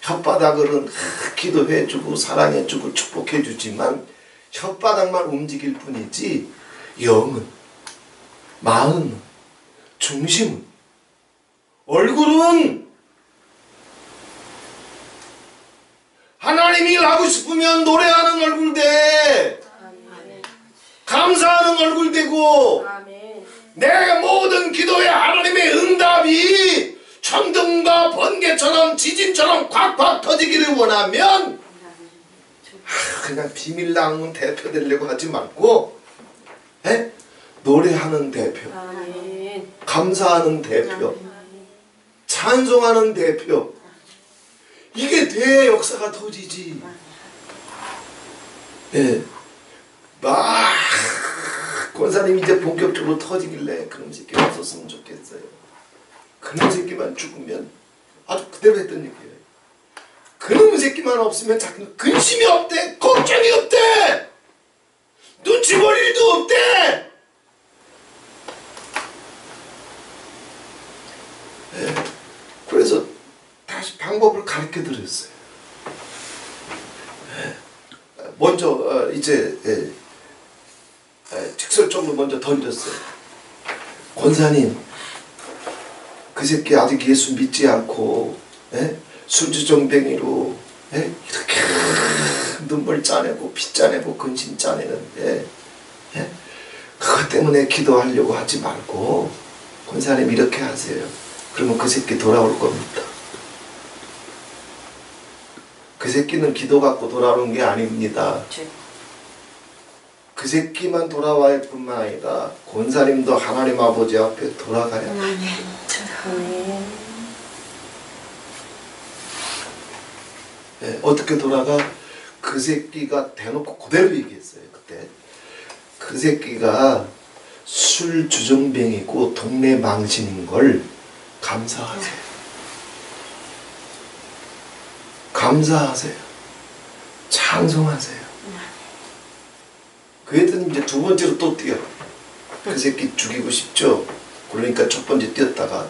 혓바닥으로는 기도해주고 사랑해주고 축복해주지만 혓바닥만 움직일 뿐이지 영은, 마음은, 중심은, 얼굴은 하나님이 하고 싶으면 노래하는 얼굴 돼. 감사하는 얼굴 되고 내 모든 기도에 하나님의 응답이 천둥과 번개처럼 지진처럼 콱콱 터지기를 원하면 그냥 비밀낭문 대표 되려고 하지 말고 노래하는 대표, 감사하는 대표, 찬송하는 대표, 이게 돼야 역사가 터지지. 막 권사님이 이제 본격적으로 터지길래 그런 새끼 없었으면 좋겠어요. 그런 새끼만 죽으면 아주 그대로 했던 얘기예요. 그런 새끼만 없으면 자기는 근심이 없대, 걱정이 없대, 눈치 볼 일도 없대. 그래서 다시 방법을 가르쳐 드렸어요. 먼저 이제 직설적으로 먼저 던졌어요. 권사님, 그 새끼 아직 예수 믿지 않고 술주정뱅이로 이렇게 눈물 짜내고 피 짜내고 근심 짜내는데 그것 때문에 기도하려고 하지 말고 권사님 이렇게 하세요. 그러면 그 새끼 돌아올 겁니다. 그 새끼는 기도 갖고 돌아오는 게 아닙니다. 그 새끼만 돌아와야 할 뿐만 아니라 권사님도 하나님 아버지 앞에 돌아가야 합니다. 어떻게 돌아가? 그 새끼가 대놓고 그대로 얘기했어요. 그때 그 새끼가 술 주정뱅이고 동네 망신인 걸 감사하세요. 감사하세요. 찬송하세요. 그랬더니 이제 두 번째로 또 뛰어. 그 새끼 죽이고 싶죠? 그러니까 첫 번째 뛰었다가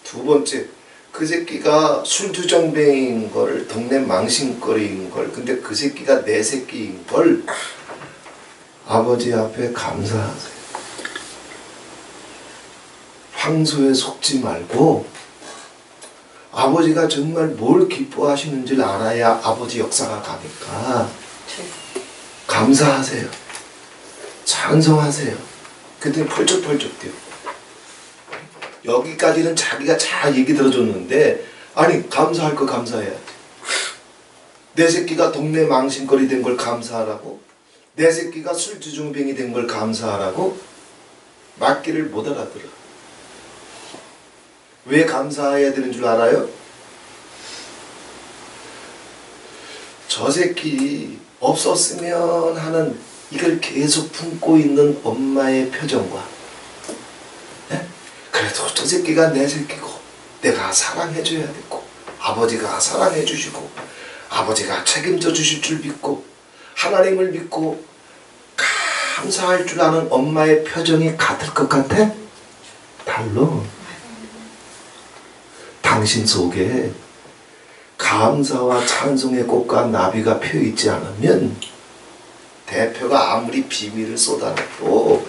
두 번째, 그 새끼가 술주정뱅이인 걸, 동네 망신거리인 걸, 근데 그 새끼가 내 새끼인 걸 아버지 앞에 감사하세요. 황소에 속지 말고 아버지가 정말 뭘 기뻐하시는지를 알아야 아버지 역사가 가니까 감사하세요. 찬송하세요. 그랬더니 펄쩍펄쩍 뛰어. 여기까지는 자기가 잘 얘기 들어줬는데 아니 감사할 거 감사해야지. 내 새끼가 동네 망신거리 된 걸 감사하라고? 내 새끼가 술주정뱅이 된 걸 감사하라고? 맞기를 못 알아들어. 왜 감사해야 되는 줄 알아요? 저 새끼 없었으면 하는 이걸 계속 품고 있는 엄마의 표정과 그래도 저 새끼가 내 새끼고 내가 사랑해줘야 되고 아버지가 사랑해 주시고 아버지가 책임져 주실 줄 믿고 하나님을 믿고 감사할 줄 아는 엄마의 표정이 같을 것 같아? 달라. 당신 속에 감사와 찬송의 꽃과 나비가 펴있지 않으면 대표가 아무리 비밀을 쏟아내도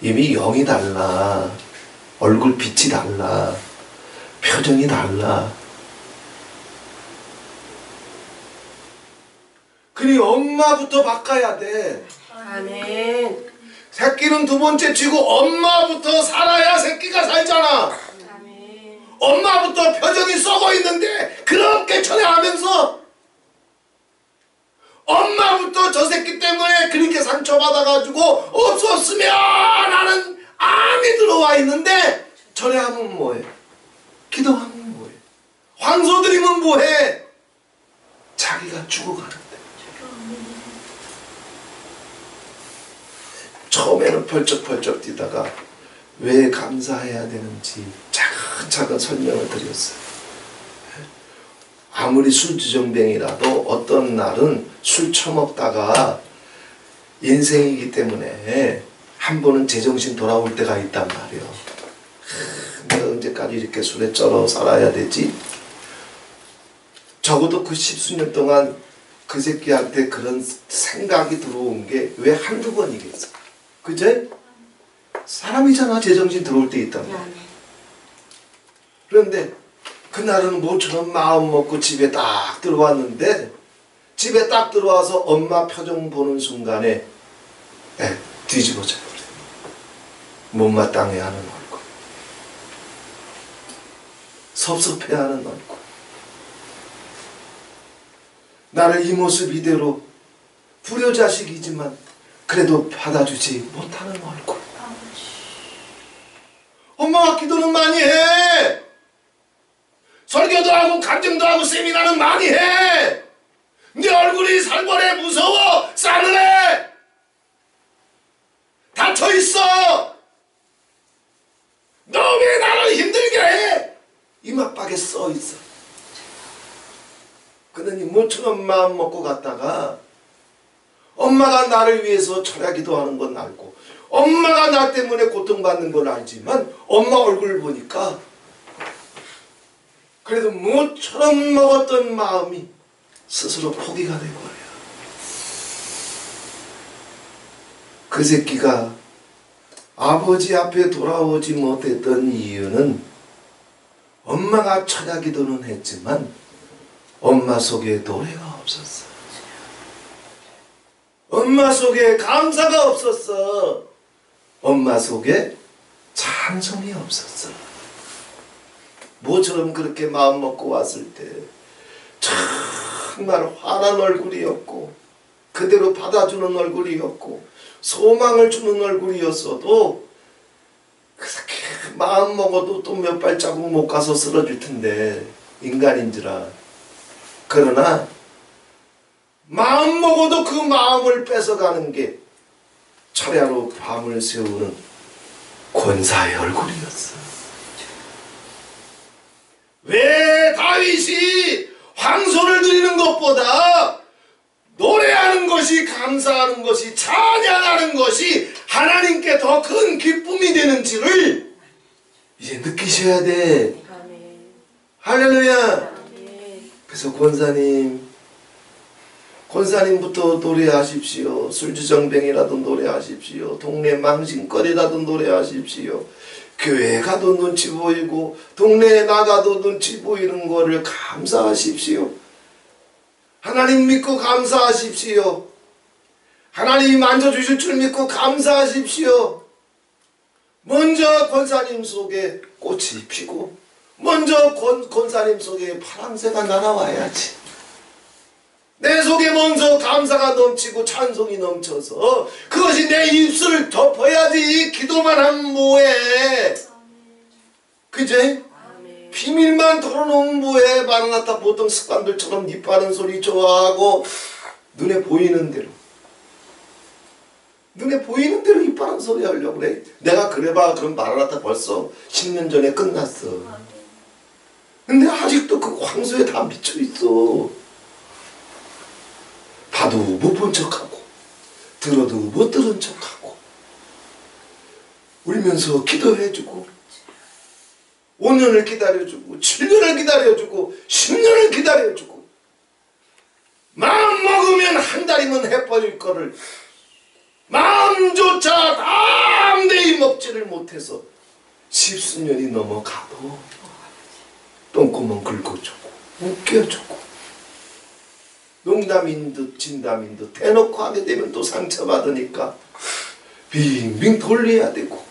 이미 영이 달라. 얼굴 빛이 달라. 표정이 달라. 그니 엄마부터 바꿔야 돼. 아멘. 새끼는 두 번째 치고 엄마부터 살아야 새끼가 살잖아. 아멘. 엄마부터 표정이 썩어 있는데 그렇게 전해하면서 엄마부터 저 새끼 때문에 그렇게 상처받아가지고 없었으면 하는 암이 들어와 있는데 전해하면 뭐해? 기도하면 뭐해? 황소드리면 뭐해? 자기가 죽어가는데. 처음에는 펄쩍펄쩍 뛰다가 왜 감사해야 되는지 차근차근 설명을 드렸어요. 아무리 술주정뱅이라도 어떤 날은 술 처먹다가 인생이기 때문에 한 번은 제정신 돌아올 때가 있단 말이에요. 내가 언제까지 이렇게 술에 쩔어 살아야 되지? 적어도 그 십수년 동안 그 새끼한테 그런 생각이 들어온 게 왜 한두 번이겠어? 그제? 사람이잖아. 제정신 들어올 때 있단 말이야. 그런데 그날은 모처럼 마음 먹고 집에 딱 들어왔는데 집에 딱 들어와서 엄마 표정 보는 순간에 뒤집어져 버려. 못마땅해하는 얼굴, 섭섭해하는 얼굴. 나를 이 모습 이대로 불효자식이지만 그래도 받아주지 못하는 얼굴. 엄마가 기도는 많이 해. 설교도 하고 간증도 하고 세미나는 많이 해. 네 얼굴이 살벌해, 무서워, 싸늘해, 닫혀있어. 너 왜 나를 힘들게 해? 이마박에 써있어. 그러니 모처럼 마음 먹고 갔다가 엄마가 나를 위해서 철야기도 하는 건 알고 엄마가 나 때문에 고통받는 건 알지만 엄마 얼굴 보니까 그래도 모처럼 먹었던 마음이 스스로 포기가 되고요. 그 새끼가 아버지 앞에 돌아오지 못했던 이유는 엄마가 철야기도는 했지만 엄마 속에 노래가 없었어. 엄마 속에 감사가 없었어. 엄마 속에 찬송이 없었어. 모처럼 그렇게 마음 먹고 왔을 때 정말 환한 얼굴이었고 그대로 받아주는 얼굴이었고 소망을 주는 얼굴이었어도 그렇게 마음 먹어도 또 몇 발자국 못 가서 쓰러질 텐데 인간인지라. 그러나 마음 먹어도 그 마음을 뺏어가는 게 철야로 밤을 새우는 권사의 얼굴이었어. 왜 다윗이 황소를 드리는 것보다 노래하는 것이, 감사하는 것이, 찬양하는 것이 하나님께 더 큰 기쁨이 되는지를 이제 느끼셔야 돼. 아멘. 할렐루야. 아멘. 그래서 권사님부터 노래하십시오. 술주정뱅이라도 노래하십시오. 동네 망신거리라도 노래하십시오. 교회 가도 눈치 보이고 동네에 나가도 눈치 보이는 거를 감사하십시오. 하나님 믿고 감사하십시오. 하나님이 만져주실 줄 믿고 감사하십시오. 먼저 권사님 속에 꽃이 피고 먼저 권사님 속에 파랑새가 날아와야지. 내 속에 먼저 감사가 넘치고 찬송이 넘쳐서 그것이 내 입술을 덮어야지. 기도만 하면 뭐해? 그제? 비밀만 털어놓으면 뭐해? 마라나타 보통 습관들처럼 입 바른 소리 좋아하고 눈에 보이는 대로. 눈에 보이는 대로 이빠른 소리 하려고 그래. 내가 그래봐 그럼 말하다 벌써 10년 전에 끝났어. 근데 아직도 그 황소에 다 미쳐있어. 봐도 못 본 척하고 들어도 못 들은 척하고 울면서 기도해주고 5년을 기다려주고 7년을 기다려주고 10년을 기다려주고 마음 먹으면 한 달이면 해버릴 거를 마음조차 담대히 먹지를 못해서 10수년이 넘어가도 똥구멍 긁어주고 웃겨주고 농담인 듯 진담인 듯 대놓고 하게 되면 또 상처받으니까 빙빙 돌려야 되고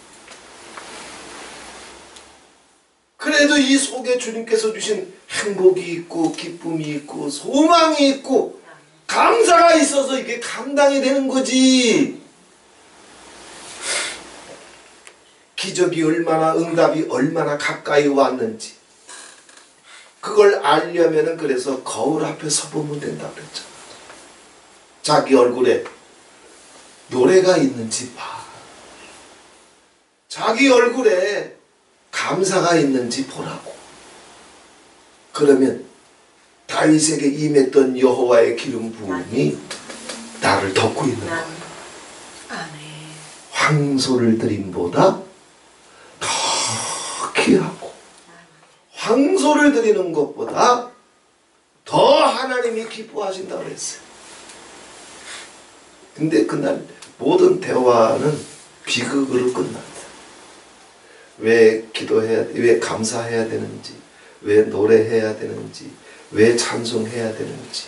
그래도 이 속에 주님께서 주신 행복이 있고 기쁨이 있고 소망이 있고 감사가 있어서 이게 감당이 되는 거지. 기적이 얼마나 응답이 얼마나 가까이 왔는지 그걸 알려면은 그래서 거울 앞에 서보면 된다 그랬죠. 자기 얼굴에 노래가 있는지 봐. 자기 얼굴에 감사가 있는지 보라고. 그러면 다윗에게 임했던 여호와의 기름 부음이 나를 덮고 있는 거예요. 황소를 드림보다 더 귀하고 황소를 드리는 것보다 더 하나님이 기뻐하신다고 그랬어요. 근데 그날 모든 대화는 비극으로 끝났어요. 왜 기도해야 돼? 왜 감사해야 되는지, 왜 노래해야 되는지, 왜 찬송해야 되는지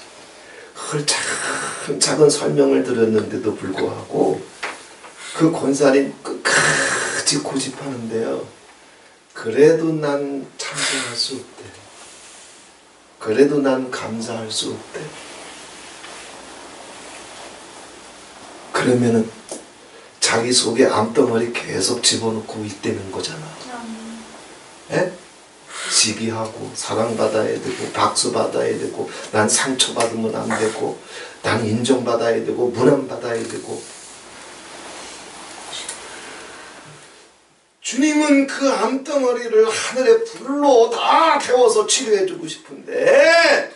그걸 차근차근 설명을 드렸는데도 불구하고 그 권사님 끝까지 고집하는데요. 그래도 난 찬송할 수 없대. 그래도 난 감사할 수 없대. 그러면은 자기 속에 암덩어리 계속 집어넣고 있다는 거잖아. 에? 시기하고 사랑받아야 되고 박수받아야 되고 난 상처받으면 안 되고 난 인정받아야 되고 문안받아야 되고 주님은 그 암덩어리를 하늘의 불로 다 태워서 치료해주고 싶은데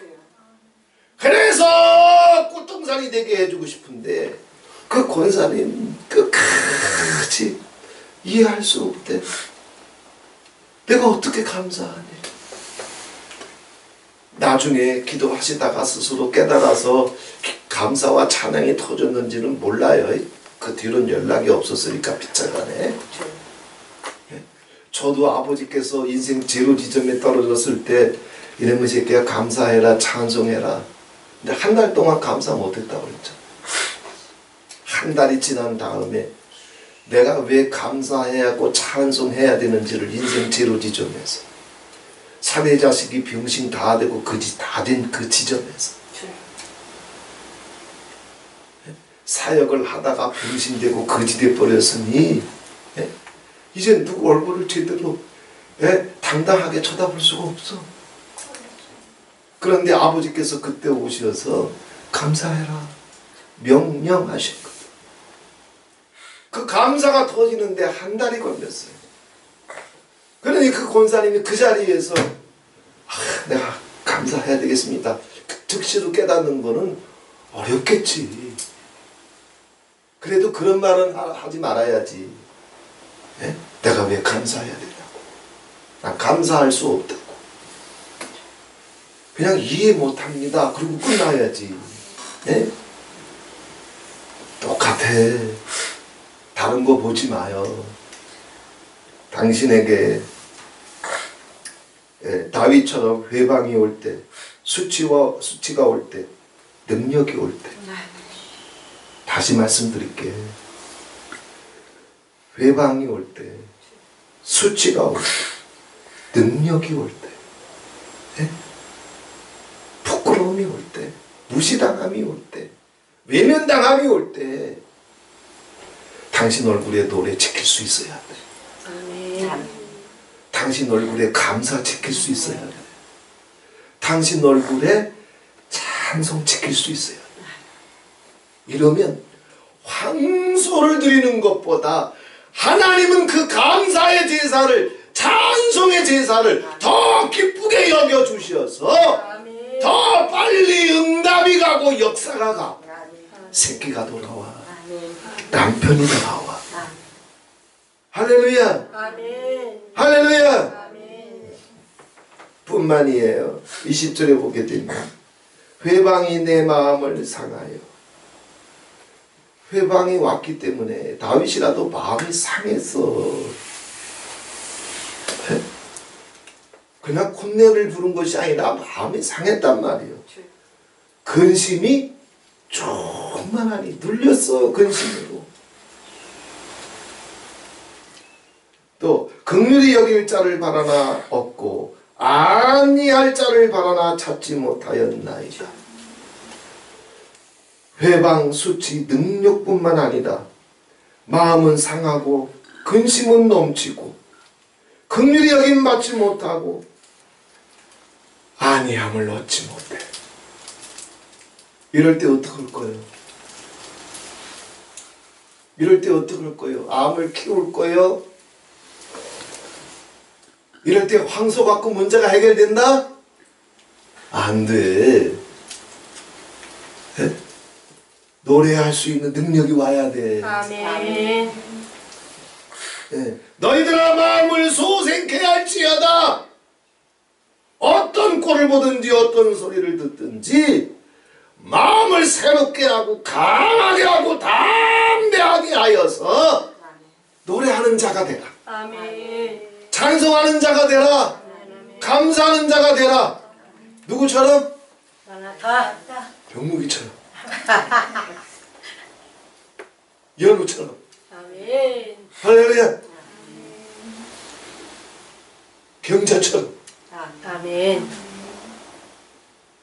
그래서 꽃동산이 되게 해주고 싶은데 그 권사님 끝까지 이해할 수 없대. 내가 어떻게 감사하니? 나중에 기도하시다가 스스로 깨달아서 감사와 찬양이 터졌는지는 몰라요. 그 뒤로는 연락이 없었으니까 빗자간에. 저도 아버지께서 인생 제로 지점에 떨어졌을 때 이놈의 새끼야 감사해라 찬송해라. 근데 한 달 동안 감사 못했다고 그랬죠. 한 달이 지난 다음에 내가 왜 감사해야 하고 찬송해야 되는지를 인생 제로 지점에서 사내 자식이 병신 다 되고 거지 다 된 그 지점에서 사역을 하다가 병신되고 거지 돼버렸으니 이제 누구 얼굴을 제대로 당당하게 쳐다볼 수가 없어. 그런데 아버지께서 그때 오셔서 감사해라 명령하신 거예요. 그 감사가 터지는데 한 달이 걸렸어요. 그러니 그 권사님이 그 자리에서 내가 감사해야 되겠습니다. 즉시로 깨닫는 거는 어렵겠지. 그래도 그런 말은 하지 말아야지. 내가 왜 감사해야 되냐고. 난 감사할 수 없다고. 그냥 이해 못합니다. 그리고 끝나야지. 똑같아. 다른 거 보지 마요. 당신에게 다윗처럼 회방이 올 때, 수치가 올 때, 능력이 올 때, 다시 말씀드릴게. 회방이 올 때, 수치가 올 때, 능력이 올 때, 부끄러움이 올 때, 무시당함이 올 때, 외면당함이 올 때, 당신 얼굴에 노래 지킬 수 있어야 돼. 아멘. 당신 얼굴에 감사 지킬 수 있어야 돼. 당신 얼굴에 찬송 지킬 수 있어야 돼. 이러면 황소를 드리는 것보다 하나님은 그 감사의 제사를, 찬송의 제사를 더 기쁘게 여겨주셔서 아멘. 더 빨리 응답이 가고 역사가 가고 새끼가 돌아와, 남편이 돌아와. 할렐루야, 아멘. 할렐루야. 아멘. 뿐만이에요. 20절에 보게 되면 회방이 내 마음을 상하여. 회방이 왔기 때문에 다윗이라도 마음이 상했어. 그냥 콧내를 부른 것이 아니라 마음이 상했단 말이에요. 근심이 충만하니 눌렸어. 근심으로. 또 긍휼히 여길 자를 바라나 없고 안니할 자를 바라나 찾지 못하였나이다. 회방 수치 능력뿐만 아니라 마음은 상하고 근심은 넘치고 긍휼히 여김 받지 못하고 안니함을 얻지 못해. 이럴 때 어떡할 거예요? 이럴 때 어떡할 거예요? 암을 키울 거예요? 이럴 때 황소 갖고 문제가 해결된다? 안 돼. 네? 노래할 수 있는 능력이 와야 돼. 아멘. 네. 너희들아 마음을 소생케 할지어다. 어떤 꼴을 보든지 어떤 소리를 듣든지 마음을 새롭게 하고 강하게 하고 담대하게 하여서 노래하는 자가 되라. 아멘. 찬송하는 자가 되라. 감사하는 자가 되라. 누구처럼? 병무기처럼. 연우처럼. 아멘. 할렐루야. 경자처럼. 아멘.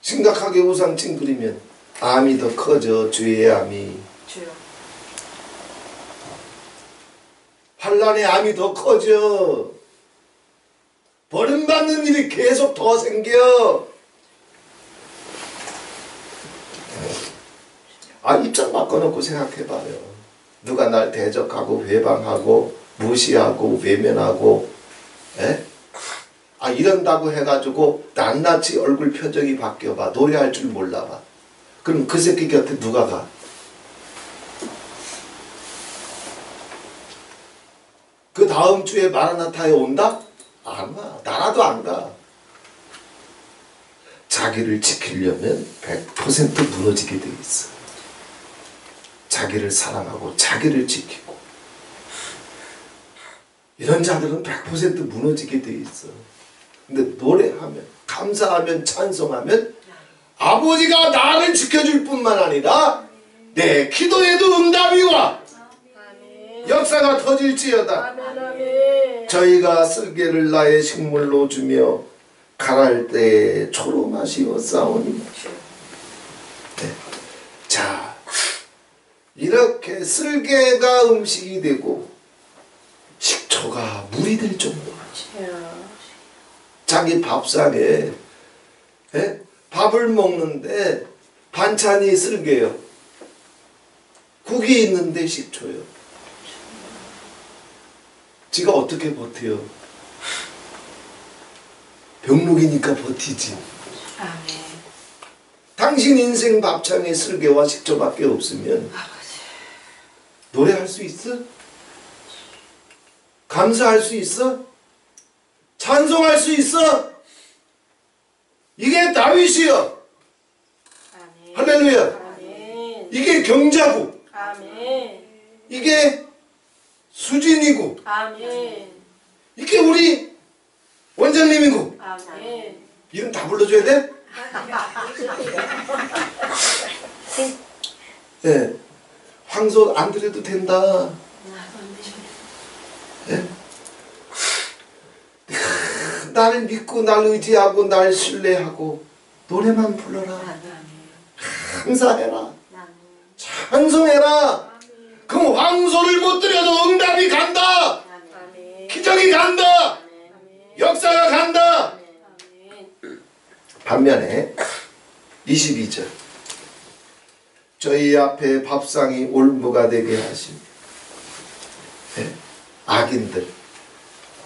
심각하게 우상 찡그리면 암이 더 커져. 죄의 암이. 환란의 암이 더 커져. 버림받는 일이 계속 더 생겨. 입장 바꿔놓고 생각해봐요. 누가 날 대적하고 회방하고 무시하고 외면하고 이런다고 해가지고 낱낱이 얼굴 표정이 바뀌어봐. 노래할 줄 몰라봐. 그럼 그 새끼 곁에 누가 가? 그 다음 주에 마라나타에 온다? 안 와. 나라도 안 가. 자기를 지키려면 100% 무너지게 돼 있어. 자기를 사랑하고 자기를 지키고 이런 자들은 100% 무너지게 돼 있어. 근데 노래하면, 감사하면, 찬송하면 아버지가 나를 지켜줄 뿐만 아니라 내 기도에도 응답이 와. 역사가 터질지어다. 아멘. 아멘. 저희가 쓸개를 나의 식물로 주며 가랄 때에 초로 마시어 싸우니. 자, 이렇게 쓸개가 음식이 되고 식초가 물이 될 정도로 자기 밥상에 밥을 먹는데 반찬이 쓸개요. 국이 있는데 식초요. 지가 어떻게 버텨요? 병록이니까 버티지. 아멘. 당신 인생 밥창에 쓸개와 식초밖에 없으면 노래할 수 있어? 감사할 수 있어? 찬송할 수 있어? 이게 다윗이요. 아멘. 할렐루야. 아멘. 이게 경자고. 아멘. 이게 수진이고. 아멘. 이게 우리 원장님이고. 아멘. 이름 다 불러줘야 돼? 네. 황소 안 드려도 된다. 네? 나를 믿고 날 의지하고 날 신뢰하고 노래만 불러라. 감사해라. 찬송해라. 그럼 황소를 못 드려도 응답이 간다. 아멘. 기적이 간다. 역사가 간다. 아멘. 반면에 22절 저희 앞에 밥상이 올무가 되게 하시며 악인들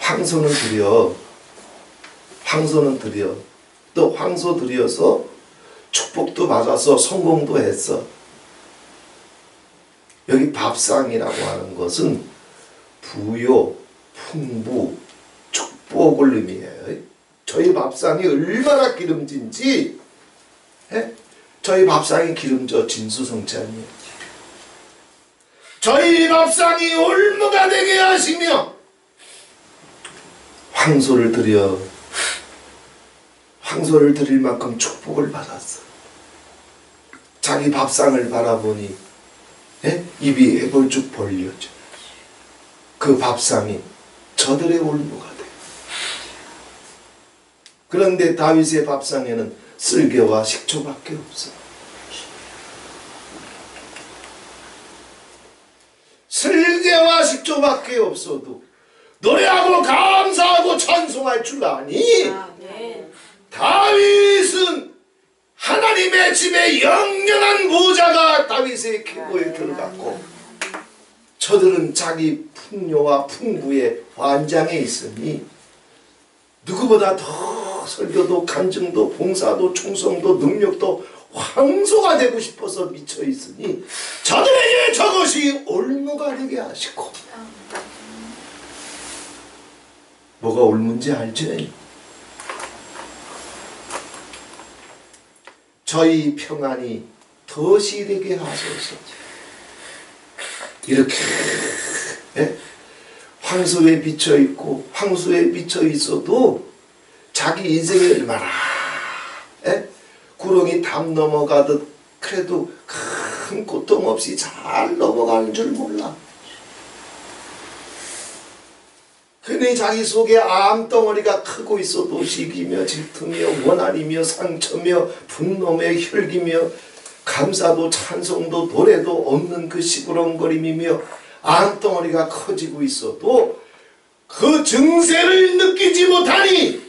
황소는 드려 또 황소 드려서 축복도 받아서 성공도 했어. 여기 밥상이라고 하는 것은 부요, 풍부, 축복을 의미해요. 저희 밥상이 얼마나 기름진지 저희 밥상이 기름져 진수성찬이에요. 저희 밥상이 올무가 되게 하시며 황소를 드릴 만큼 축복을 받았어. 자기 밥상을 바라보니 입이 애벌쭉 벌려져. 그 밥상이 저들의 올무가 돼. 그런데 다윗의 밥상에는 쓸개와 식초밖에 없어. 쓸개와 식초밖에 없어도 노래하고 감사하고 찬송할 줄 아니? 아멘. 다윗은 하나님의 집에 영영한 보좌가 다윗의 계보에 들어갔고 저들은 자기 풍요와 풍부의 환장에 있으니 누구보다 더 설교도 간증도 봉사도 충성도 능력도 황소가 되고 싶어서 미쳐 있으니 저들에게 저것이 올무가 되게 하시고. 뭐가 올무인지 알지? 저희 평안이 덫이 되게 하소서. 이렇게 황소에 비쳐 있고 황소에 비쳐 있어도 자기 인생이 얼마나 구렁이 담 넘어가듯 그래도 큰 고통 없이 잘 넘어가는 줄 몰라. 그네 자기 속에 암덩어리가 크고 있어도 시기며 질투며 원한이며 상처며 분노며 혈기며 감사도 찬송도 노래도 없는 그 시부렁거림이며 암덩어리가 커지고 있어도 그 증세를 느끼지 못하니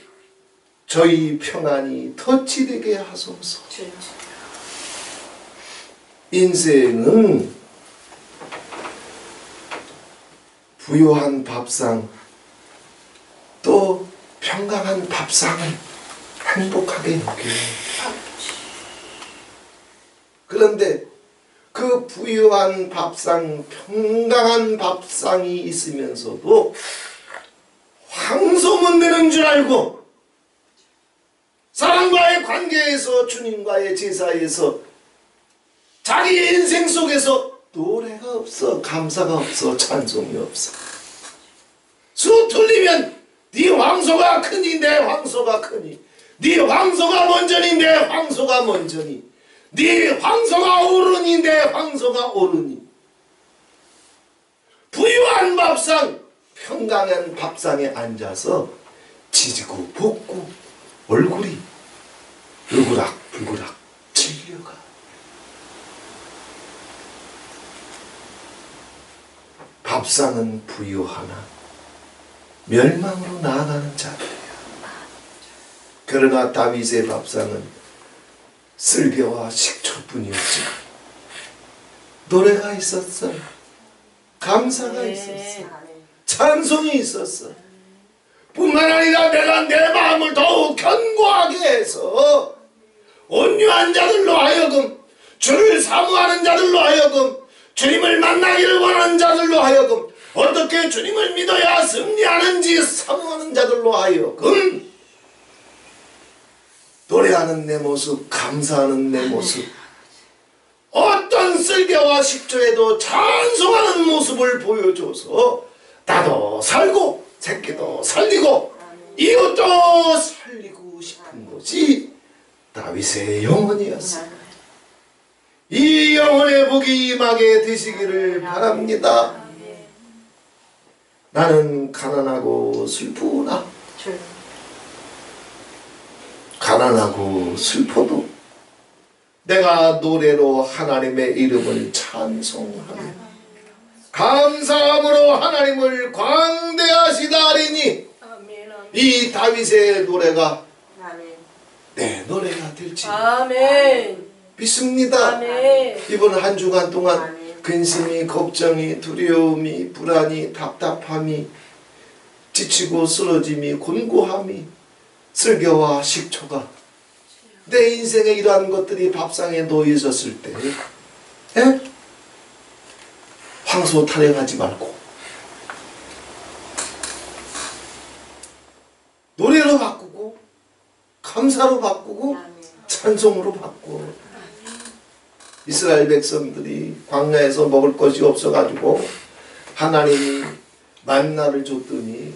저희 평안이 덫이 되게 하소서. 인생은 부요한 밥상 또 평강한 밥상을 행복하게 여겨요. 그런데 그 부유한 밥상, 평강한 밥상이 있으면서도 황소문 되는 줄 알고 사람과의 관계에서 주님과의 제사에서 자기의 인생 속에서 노래가 없어, 감사가 없어, 찬송이 없어. 수 틀리면 네 황소가 크니 내 황소가 크니 네 황소가 먼저니 내 황소가 먼저니 네 황소가 오르니 내 황소가 오르니. 부유한 밥상, 평강한 밥상에 앉아서 지지고 볶고 얼굴이 울그락불그락 질려가. 밥상은 부유하나 멸망으로 나아가는 자들이야. 그러나 다윗의 밥상은 쓸개와 식초뿐이었지. 노래가 있었어. 감사가 있었어. 찬송이 있었어. 뿐만 아니라 내가 내 마음을 더욱 견고하게 해서 온유한 자들로 하여금, 주를 사모하는 자들로 하여금, 주님을 만나기를 원하는 자들로 하여금, 어떻게 주님을 믿어야 승리하는지 사모하는 자들로 하여금 노래하는 내 모습, 감사하는 내 모습, 어떤 쓸개와 식초에도 찬송하는 모습을 보여줘서 나도 살고 새끼도 살리고 이웃도 살리고 싶은 것이 다윗의 영혼이었어. 이 영혼의 복이 임하게 되시기를 바랍니다. 나는 가난하고 슬프구나. 가난하고 슬퍼도 내가 노래로 하나님의 이름을 찬송하며 감사함으로 하나님을 광대하시다리니 이 다윗의 노래가 내 노래가 될지. 아멘. 믿습니다. 아멘. 이번 한 주간 동안 아멘. 근심이, 걱정이, 두려움이, 불안이, 답답함이, 지치고 쓰러짐이, 곤고함이, 쓸개와 식초가 내 인생에 이러한 것들이 밥상에 놓여졌을 때 황소 타령하지 말고 노래로 바꾸고 감사로 바꾸고 찬송으로 바꾸고 이스라엘 백성들이 광야에서 먹을 것이 없어가지고 하나님이 만나를 줬더니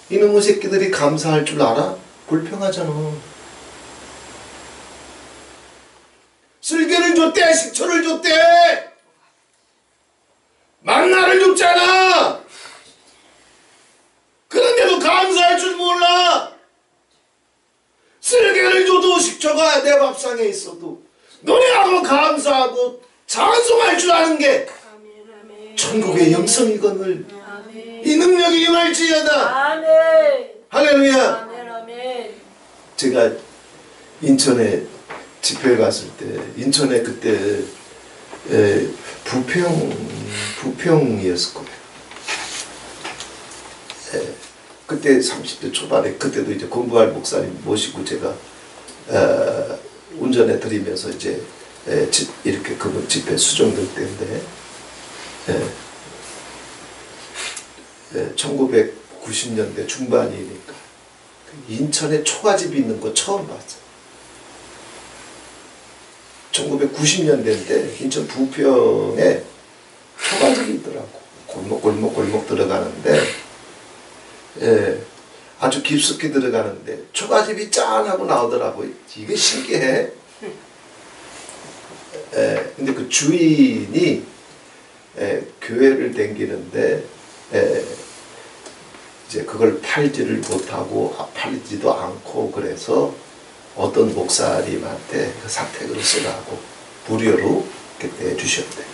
이놈의 새끼들이 감사할 줄 알아? 불평하잖아. 쓸개를 줬대, 식초를 줬대, 만나를 줬잖아. 그런데도 감사할 줄 몰라. 쓸개를 줘도 식초가 내 밥상에 있어도 노래하고 감사하고 찬송할 줄 아는 게 아멘. 아멘. 천국의 영성이거늘. 아멘. 이 능력이 임할지어다. 아멘. 할렐루야. 아멘. 아멘. 제가 인천에 집회에 갔을 때, 인천에 그때 부평이었을 거예요. 그때 30대 초반에, 그때도 이제 공부할 목사님 모시고 제가 운전해 드리면서 이제 이렇게 그분 집회 수정될 때인데 1990년대 중반이니까 인천에 초가집이 있는 거 처음 봤어요. 1990년대인데 인천 부평에 초가집이 있더라고. 골목 들어가는데 아주 깊숙이 들어가는데 초가집이 짠하고 나오더라고요. 이게 신기해. 근데 그 주인이 교회를 다니는데 이제 그걸 팔지를 못하고 팔지도 않고 그래서 어떤 목사님한테 그 사택을 쓰라고 무료로 그때 해주셨대.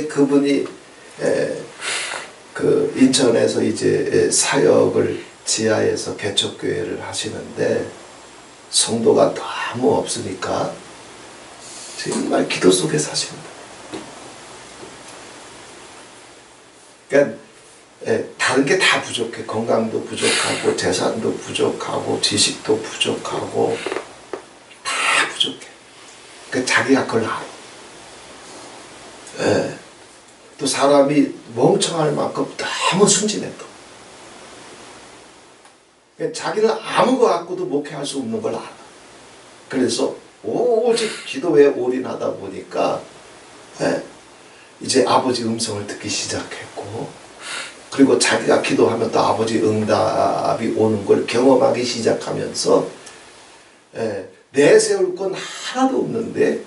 그분이 그 인천에서 이제 사역을 지하에서 개척교회를 하시는데 성도가 너무 없으니까 정말 기도 속에 사십니다. 그러니까 다른 게 다 부족해. 건강도 부족하고 재산도 부족하고 지식도 부족하고 다 부족해. 그러니까 자기가 그걸 알아. 또 사람이 멍청할 만큼 너무 순진해 또. 그러니까 자기는 아무 거 갖고도 목회할 수 없는 걸 알아. 그래서 오직 기도에 올인하다 보니까 이제 아버지 음성을 듣기 시작했고, 그리고 자기가 기도하면 또 아버지 응답이 오는 걸 경험하기 시작하면서 내세울 건 하나도 없는데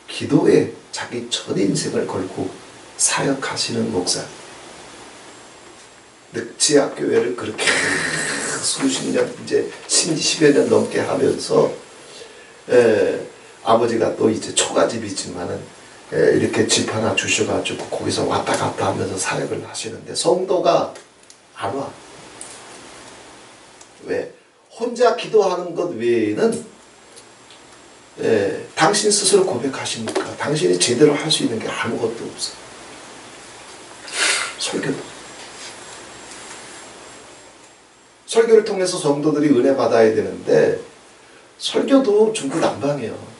기도에 자기 전 인생을 걸고 사역하시는 목사. 지하교회를 그렇게 수십 년, 이제 10여 년 넘게 하면서 아버지가 또 이제 초가집이지만은 이렇게 집 하나 주셔가지고 거기서 왔다 갔다 하면서 사역을 하시는데 성도가 안 와. 왜? 혼자 기도하는 것 외에는 당신 스스로 고백하시니까 당신이 제대로 할 수 있는 게 아무것도 없어. 설교를 통해서 성도들이 은혜 받아야 되는데 설교도 중구난방이에요.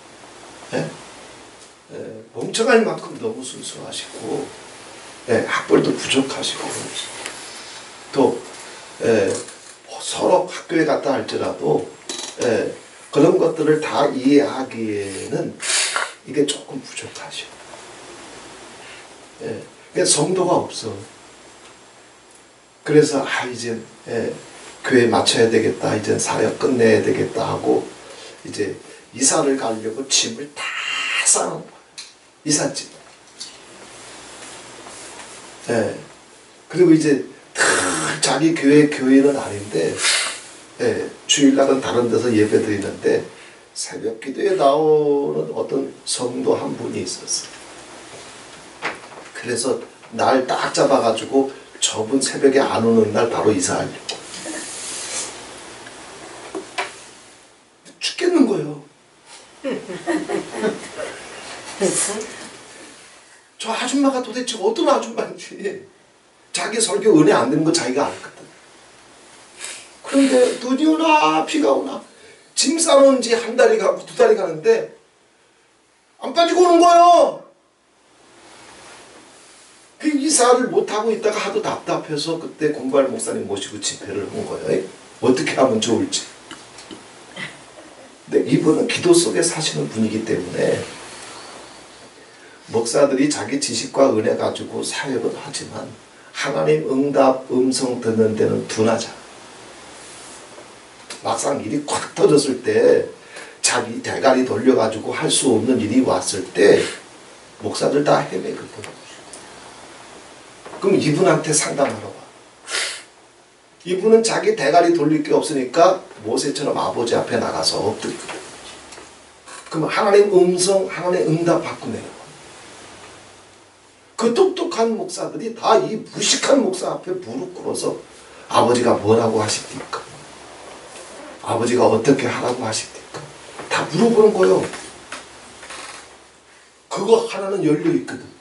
멍청할 만큼 너무 순수하시고 학벌도 부족하시고 또 서로 학교에 갔다 할지라도 그런 것들을 다 이해하기에는 이게 조금 부족하셔. 성도가 없어. 그래서 이제 교회 맞춰야 되겠다, 이제 사역 끝내야 되겠다 하고 이제 이사를 가려고 짐을 다 싸놓은 거야. 이삿짐. 그리고 이제 자기 교회는 아닌데 주일날은 다른 데서 예배 드리는데 새벽 기도에 나오는 어떤 성도 한 분이 있었어. 그래서 날 딱 잡아가지고 저분 새벽에 안 오는 날 바로 이사하려고. 죽겠는 거예요. 아줌마가 도대체 어떤 아줌마인지 자기 설교 은혜 안 되는 거 자기가 알거든. 그런데 눈이 오나 비가 오나 짐 싸놓은 지 한 달이 가고 두 달이 가는데 안 빠지고 오는 거예요. 그 이사를 못하고 있다가 하도 답답해서 그때 공발 목사님 모시고 집회를 한 거예요. 어떻게 하면 좋을지. 근데 이분은 기도 속에 사시는 분이기 때문에 목사들이 자기 지식과 은혜 가지고 사역은 하지만 하나님 응답 음성 듣는 데는 둔하잖아. 막상 일이 콱 터졌을 때 자기 대가리 돌려가지고 할 수 없는 일이 왔을 때 목사들 다 헤매거든. 그럼 이분한테 상담하러 와. 이분은 자기 대가리 돌릴 게 없으니까 모세처럼 아버지 앞에 나가서 엎드리거든. 그럼 하나님 음성, 하나님 응답 받고 내려와. 그 똑똑한 목사들이 다 이 무식한 목사 앞에 무릎 꿇어서 아버지가 뭐라고 하십니까? 아버지가 어떻게 하라고 하십니까? 다 물어보는 거예요. 그거 하나는 열려있거든.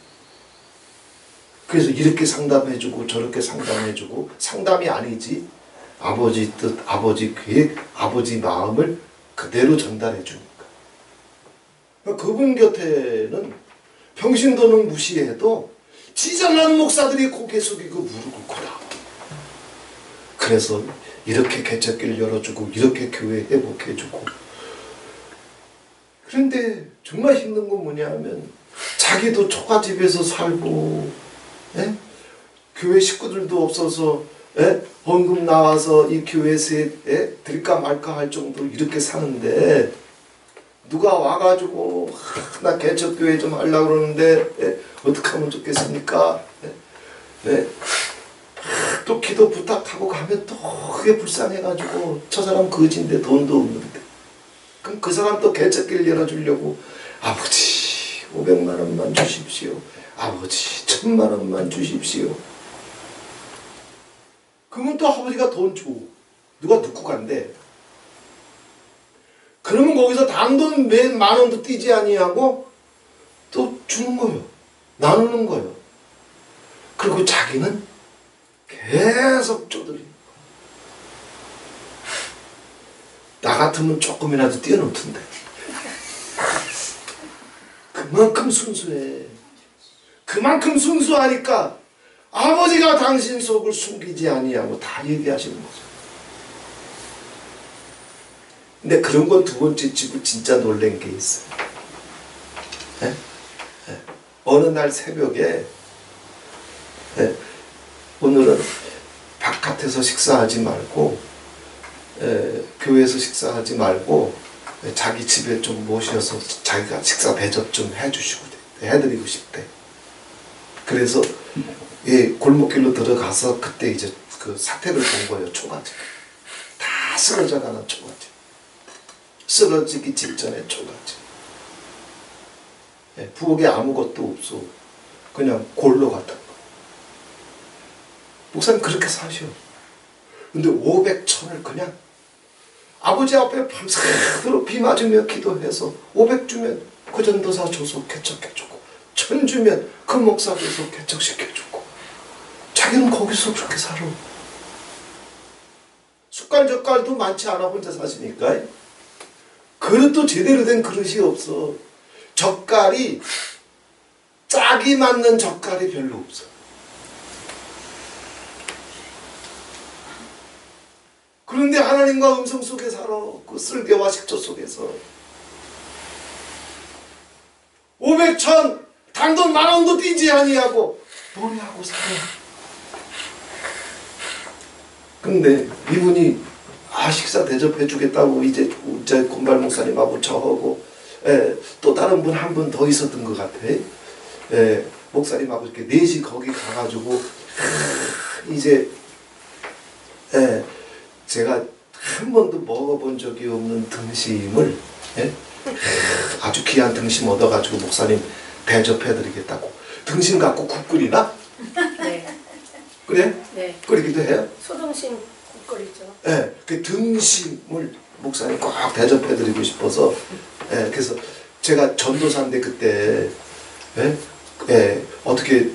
그래서 이렇게 상담해주고 저렇게 상담해주고 상담이 아니지 아버지 뜻, 아버지 계획, 아버지 마음을 그대로 전달해주니까. 그분 곁에는 병신도는 무시해도 지잘난 목사들이 고개 숙이고 무릎 꿇고라. 그래서 이렇게 개척길 열어주고 이렇게 교회 회복해주고. 그런데 정말 힘든 건 뭐냐면 자기도 초가집에서 살고 예? 교회 식구들도 없어서 예? 헌금 나와서 이 교회에 예? 드릴까 말까 할 정도로 이렇게 사는데 누가 와가지고 나 개척교회 좀 하려고 그러는데 예? 어떻게 하면 좋겠습니까? 예? 예? 또 기도 부탁하고 가면 또 그게 불쌍해가지고 저 사람 거지인데 돈도 없는데 그럼 그 사람 또 개척길 열어주려고 아버지 500만 원만 주십시오. 아버지 1000만 원만 주십시오. 그러면 또 아버지가 돈 줘. 누가 넣고 간대. 그러면 거기서 단돈 몇 만 원도 띄지 아니하고 또 주는 거예요. 나누는 거예요. 그리고 자기는 계속 쪼들리는 거예요. 나 같으면 조금이라도 띄워놓을 텐데. 그만큼 순수해. 그만큼 순수하니까 아버지가 당신 속을 숨기지 아니하고 다 얘기하시는 거죠. 근데 그런 건 두 번째 치고 진짜 놀란 게 있어요. 에? 에. 어느 날 새벽에 오늘은 바깥에서 식사하지 말고 교회에서 식사하지 말고 자기 집에 좀 모셔서 자기가 식사 대접 좀 해주시고 해드리고 싶대. 그래서 골목길로 들어가서 그때 이제 그 사태를 본 거예요. 초가집 다 쓰러져가는 초가집, 쓰러지기 직전에 초가집. 부엌에 아무것도 없어. 그냥 골로 갔던 거. 목사님 그렇게 사셔. 근데 500천을 그냥 아버지 앞에 밤새도록 비 맞으며 기도해서 500 주면 그 전도사 줘서 개척해주고 1000 주면 그 목사 줘서 개척시켜주고 자기는 거기서 그렇게 살아. 숟갈 젓갈도 많지 않아. 혼자 사시니까. 그릇도 제대로 된 그릇이 없어. 젓갈이 짝이 맞는 젓갈이 별로 없어. 그런데 하나님과 음성 속에 살아. 그 쓸개와 식초 속에서 500, 1000 단돈 만 원도 띄지 아니하고 노래하고 살아. 근데 이분이 식사 대접해 주겠다고 이제 곰발 목사님하고 저하고 또 다른 분 한 분 더 있었던 것 같아. 목사님하고 이렇게 넷이 거기 가가지고 이제 제가 한 번도 먹어본 적이 없는 등심을 아주 귀한 등심 얻어가지고 목사님 대접해드리겠다고. 등심 갖고 국 끓이나? 네. 그래? 네. 끓이기도 해요? 소등심 국거리죠. 네, 그 등심을 목사님 꼭 대접해드리고 싶어서 그래서 제가 전도사인데 그때 예, 어떻게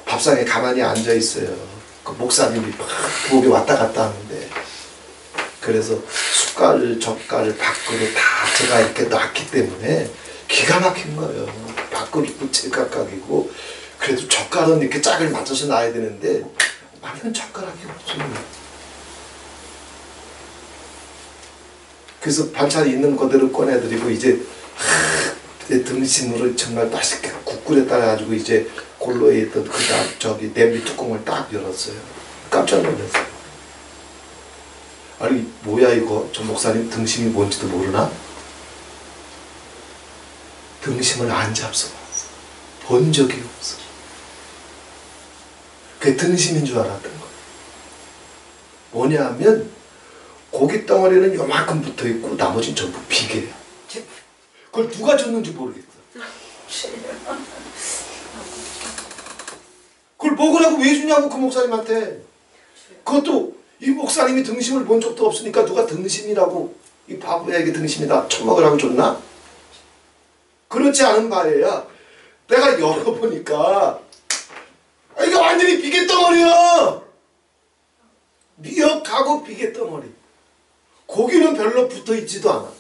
밥상에 가만히 앉아 있어요. 그 목사님이 막 부엌에 왔다 갔다 하는데, 그래서 숟갈, 젓갈, 밥그릇 다 제가 이렇게 놨기 때문에 기가 막힌 거예요. 밥그릇도 제각각이고, 그래도 젓갈은 이렇게 짝을 맞춰서 놔야 되는데 맞는 젓가락이 없어요. 그래서 반찬 있는 그대로 꺼내드리고 이제 등심으로 정말 맛있게 국 끓였다 가지고 이제 골로에 있던 그 저기 냄비 뚜껑을 딱 열었어요. 깜짝 놀랐어요. 아니 뭐야 이거, 저 목사님 등심이 뭔지도 모르나? 등심을 안 잡숴봤어. 본 적이 없어. 그게 등심인 줄 알았던 거예요. 뭐냐 하면 고기 덩어리는 요만큼 붙어 있고 나머지는 전부 비계야. 그걸 누가 줬는지 모르겠어. 그걸 먹으라고 왜 주냐고 그 목사님한테. 그것도 이 목사님이 등심을 본 적도 없으니까 누가 등심이라고, 이 바보에게 등심이다 처먹으라고 줬나? 그렇지 않은 바에야 내가 열어보니까 이게 완전히 비계덩어리야. 미역하고 비계덩어리. 고기는 별로 붙어있지도 않아.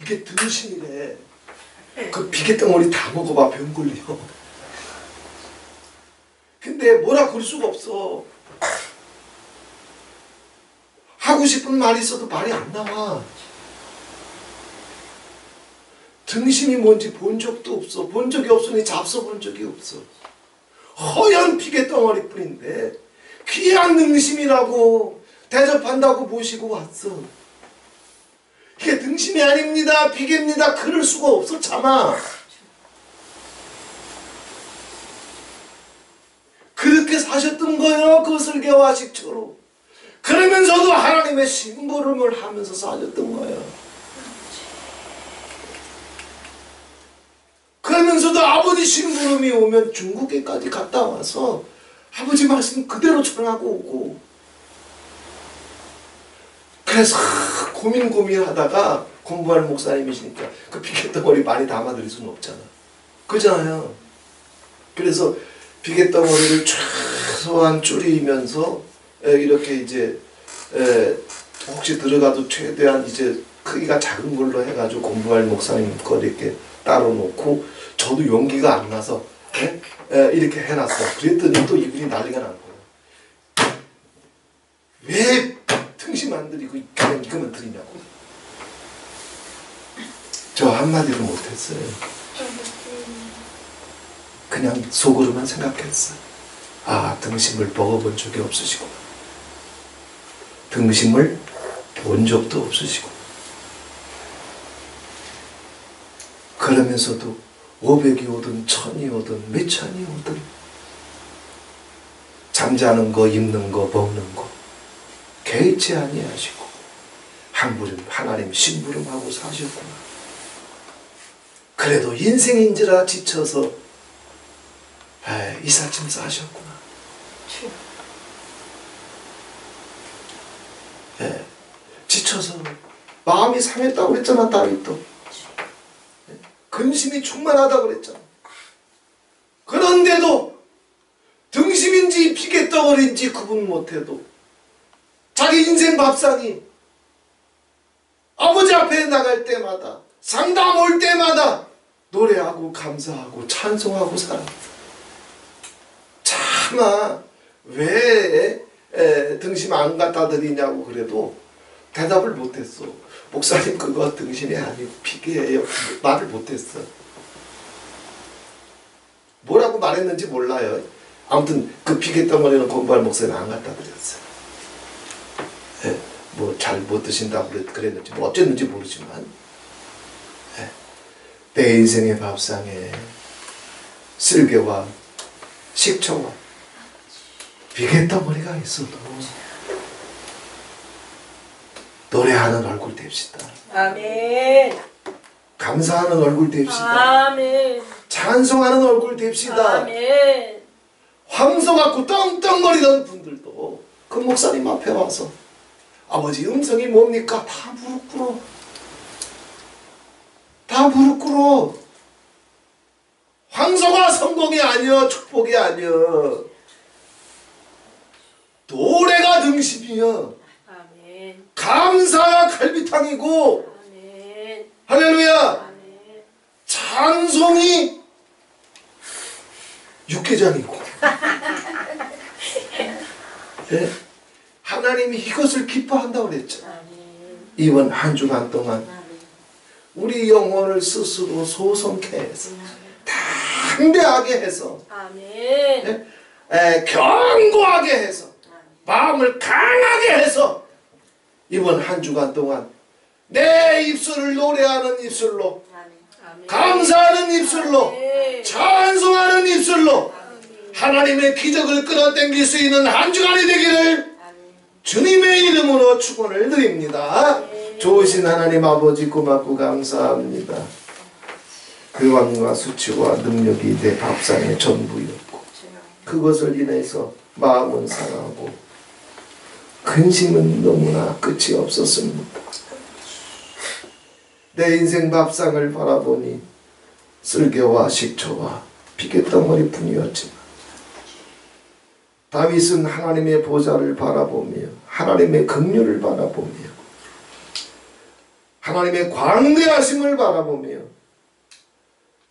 이게 등심이래. 그 비계덩어리 다 먹어봐 병 걸려. 근데 뭐라 그럴 수가 없어. 하고 싶은 말이 있어도 말이 안 나와. 등심이 뭔지 본 적도 없어. 본 적이 없으니 잡숴본 적이 없어. 허연 비계덩어리 뿐인데 귀한 등심이라고 대접한다고 모시고 왔어. 이게 등심이 아닙니다, 비계입니다, 그럴 수가 없어. 참아. 그렇게 사셨던 거예요, 그 설계와 식초로. 그러면서도 하나님의 심부름을 하면서 사셨던 거예요. 그러면서도 아버지 심부름이 오면 중국에까지 갔다 와서 아버지 말씀 그대로 전하고 오고. 그래서 고민하다가 공부할 목사님이시니까 그 비계덩어리 많이 담아드릴 수는 없잖아. 그잖아요. 그래서 비계덩어리를 최소한 줄이면서 이렇게 이제 혹시 들어가도 최대한 이제 크기가 작은 걸로 해가지고 공부할 목사님 거 이렇게 따로 놓고, 저도 용기가 안 나서 이렇게 해놨어. 그랬더니 또 이분이 난리가 난 거예요. 왜 등심 안 드리고 그냥 이거만 드리냐고. 저 한마디도 못했어요. 그냥 속으로만 생각했어요. 아, 등심을 먹어본 적이 없으시구나. 등심을 본 적도 없으시고. 그러면서도 500이 오든 1000이 오든 몇천이 오든 잠자는 거, 입는 거, 먹는 거 개의치 아니하시고 하나님 심부름하고 사셨구나. 그래도 인생인지라 지쳐서 이삿짐 싸셨구나. 지쳐서 마음이 상했다고 그랬잖아, 다윗도. 근심이 충만하다고 그랬잖아. 그런데도 등심인지 비계덩어리인지 구분 못해도 자기 인생 밥상이 아버지 앞에 나갈 때마다, 상담 올 때마다 노래하고 감사하고 찬송하고 살았어. 차마 왜 등심 안 갖다 드리냐고 그래도 대답을 못했어. 목사님 그거 등심이 아니고 비계예요. 말을 못했어. 뭐라고 말했는지 몰라요. 아무튼 그 비계덩어리는 공부할 목사님 안 갖다 드렸어요. 뭐 잘 못 드신다고 그랬는지 뭐 어쨌는지 모르지만 내 인생의 밥상에 쓸개와 식초와 비계덩어리가 있어도 노래하는 얼굴 됩시다. 아멘. 감사하는 얼굴 됩시다. 아멘. 찬송하는 얼굴 됩시다. 아멘. 황소 갖고 떵떵거리던 분들도 그 목사님 앞에 와서 아버지 음성이 뭡니까? 다 무릎 꿇어. 다 무릎 꿇어. 황소가 성공이 아니여 축복이 아니여 노래가 등심이여 아멘. 감사가 갈비탕이고 아멘. 할렐루야 아멘. 찬송이 육개장이고 네? 하나님이 이것을 기뻐한다고 그랬죠. 아멘. 이번 한 주간 동안 아멘. 우리 영혼을 스스로 소성케 해서 담대하게 해서 아멘. 견고하게 해서 마음을 강하게 해서 이번 한 주간 동안 내 입술을 노래하는 입술로 아멘. 감사하는 입술로 아멘. 찬송하는 입술로 하나님의 기적을 끌어당길 수 있는 한 주간이 되기를 주님의 이름으로 축원을 드립니다. 좋으신 하나님 아버지 고맙고 감사합니다. 그 왕과 수치와 능력이 내 밥상의 전부였고 그것을 인해서 마음은 상하고 근심은 너무나 끝이 없었습니다. 내 인생 밥상을 바라보니 쓸개와 식초와 피켓덩어리 뿐이었지만 다윗은 하나님의 보좌를 바라보며 하나님의 긍휼을 바라보며 하나님의 광대하심을 바라보며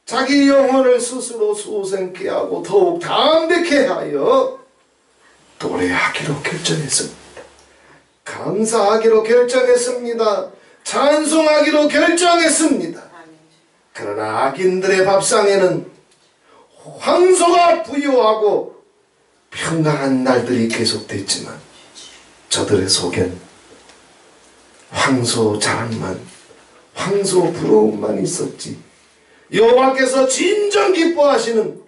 자기 영혼을 스스로 소생케 하고 더욱 담대케 하여 노래하기로 결정했습니다. 감사하기로 결정했습니다. 찬송하기로 결정했습니다. 그러나 악인들의 밥상에는 황소가 부유하고 평강한 날들이 계속됐지만 저들의 속엔 황소 자랑만, 황소 부러움만 있었지 여호와께서 진정 기뻐하시는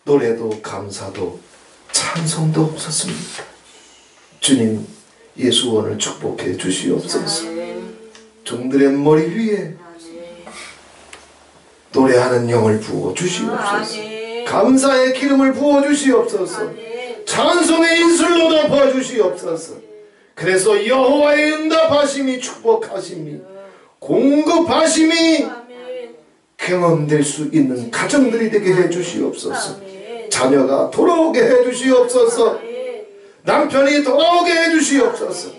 노래도 감사도 찬송도 없었습니다. 주님 예수 원을 축복해 주시옵소서. 종들의 머리 위에 노래하는 영을 부어 주시옵소서. 감사의 기름을 부어 주시옵소서. 찬송의 인술로 덮어 주시옵소서. 그래서 여호와의 응답하심이 축복하심이 공급하심이 경험될 수 있는 가정들이 되게 해 주시옵소서. 자녀가 돌아오게 해 주시옵소서. 남편이 돌아오게 해 주시옵소서.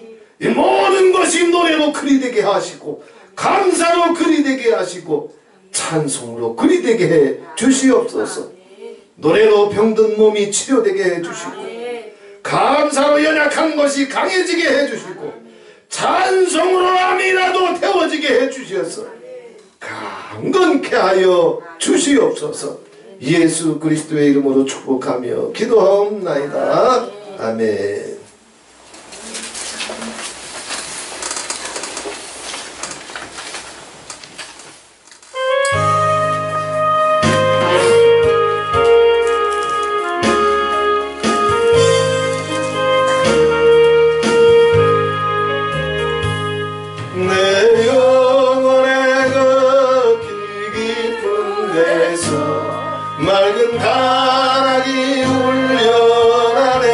이 모든 것이 노래로 그리 되게 하시고 감사로 그리 되게 하시고 찬송으로 그리 되게 해 주시옵소서. 노래로 병든 몸이 치료되게 해 주시고 감사로 연약한 것이 강해지게 해 주시고 찬송으로 암이라도 태워지게 해 주셔서 강건케 하여 주시옵소서. 예수 그리스도의 이름으로 축복하며 기도하옵나이다. 아멘. 내 영혼의 그 길 깊은 데서 맑은 다락이 울려나네.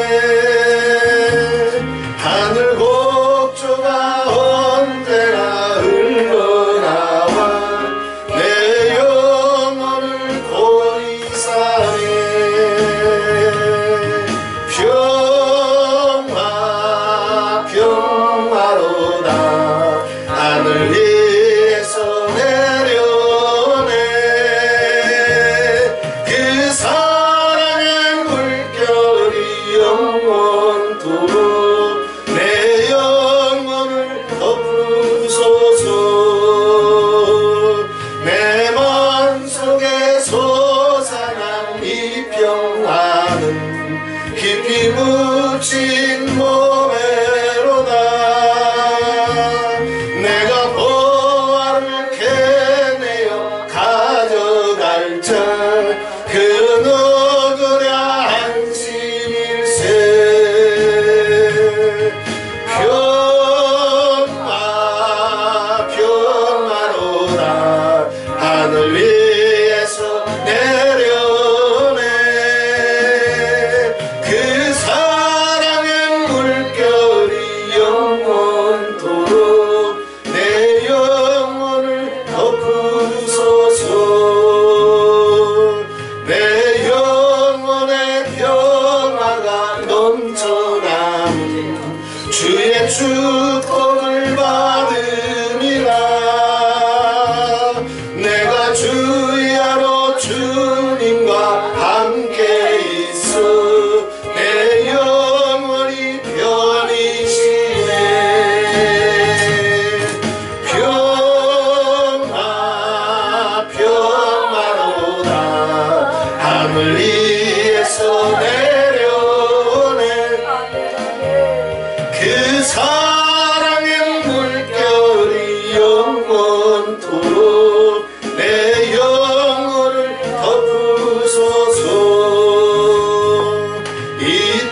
태어남 주의 축복을 받음이라. 내가 주야로 주님과 함께 있어 내 영혼이 편이시네. 평화 평화로다 하늘 위에서 내려오네. 그 사랑의 물결이 영원토록 내 영혼을 덮으소서. 이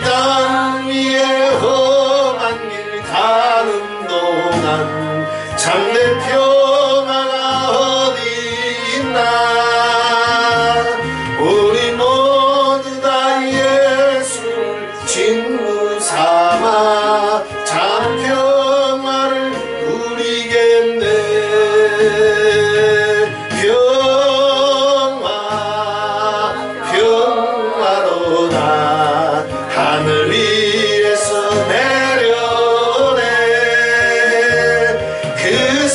땅 위에 험한 길 가는 동안 참된 평화가 어디 있나. 우리 모두 다 예수를 친구 삼아 참 평화를 누리겠네. 평화 평화로다 하늘 위에서 내려오네. 그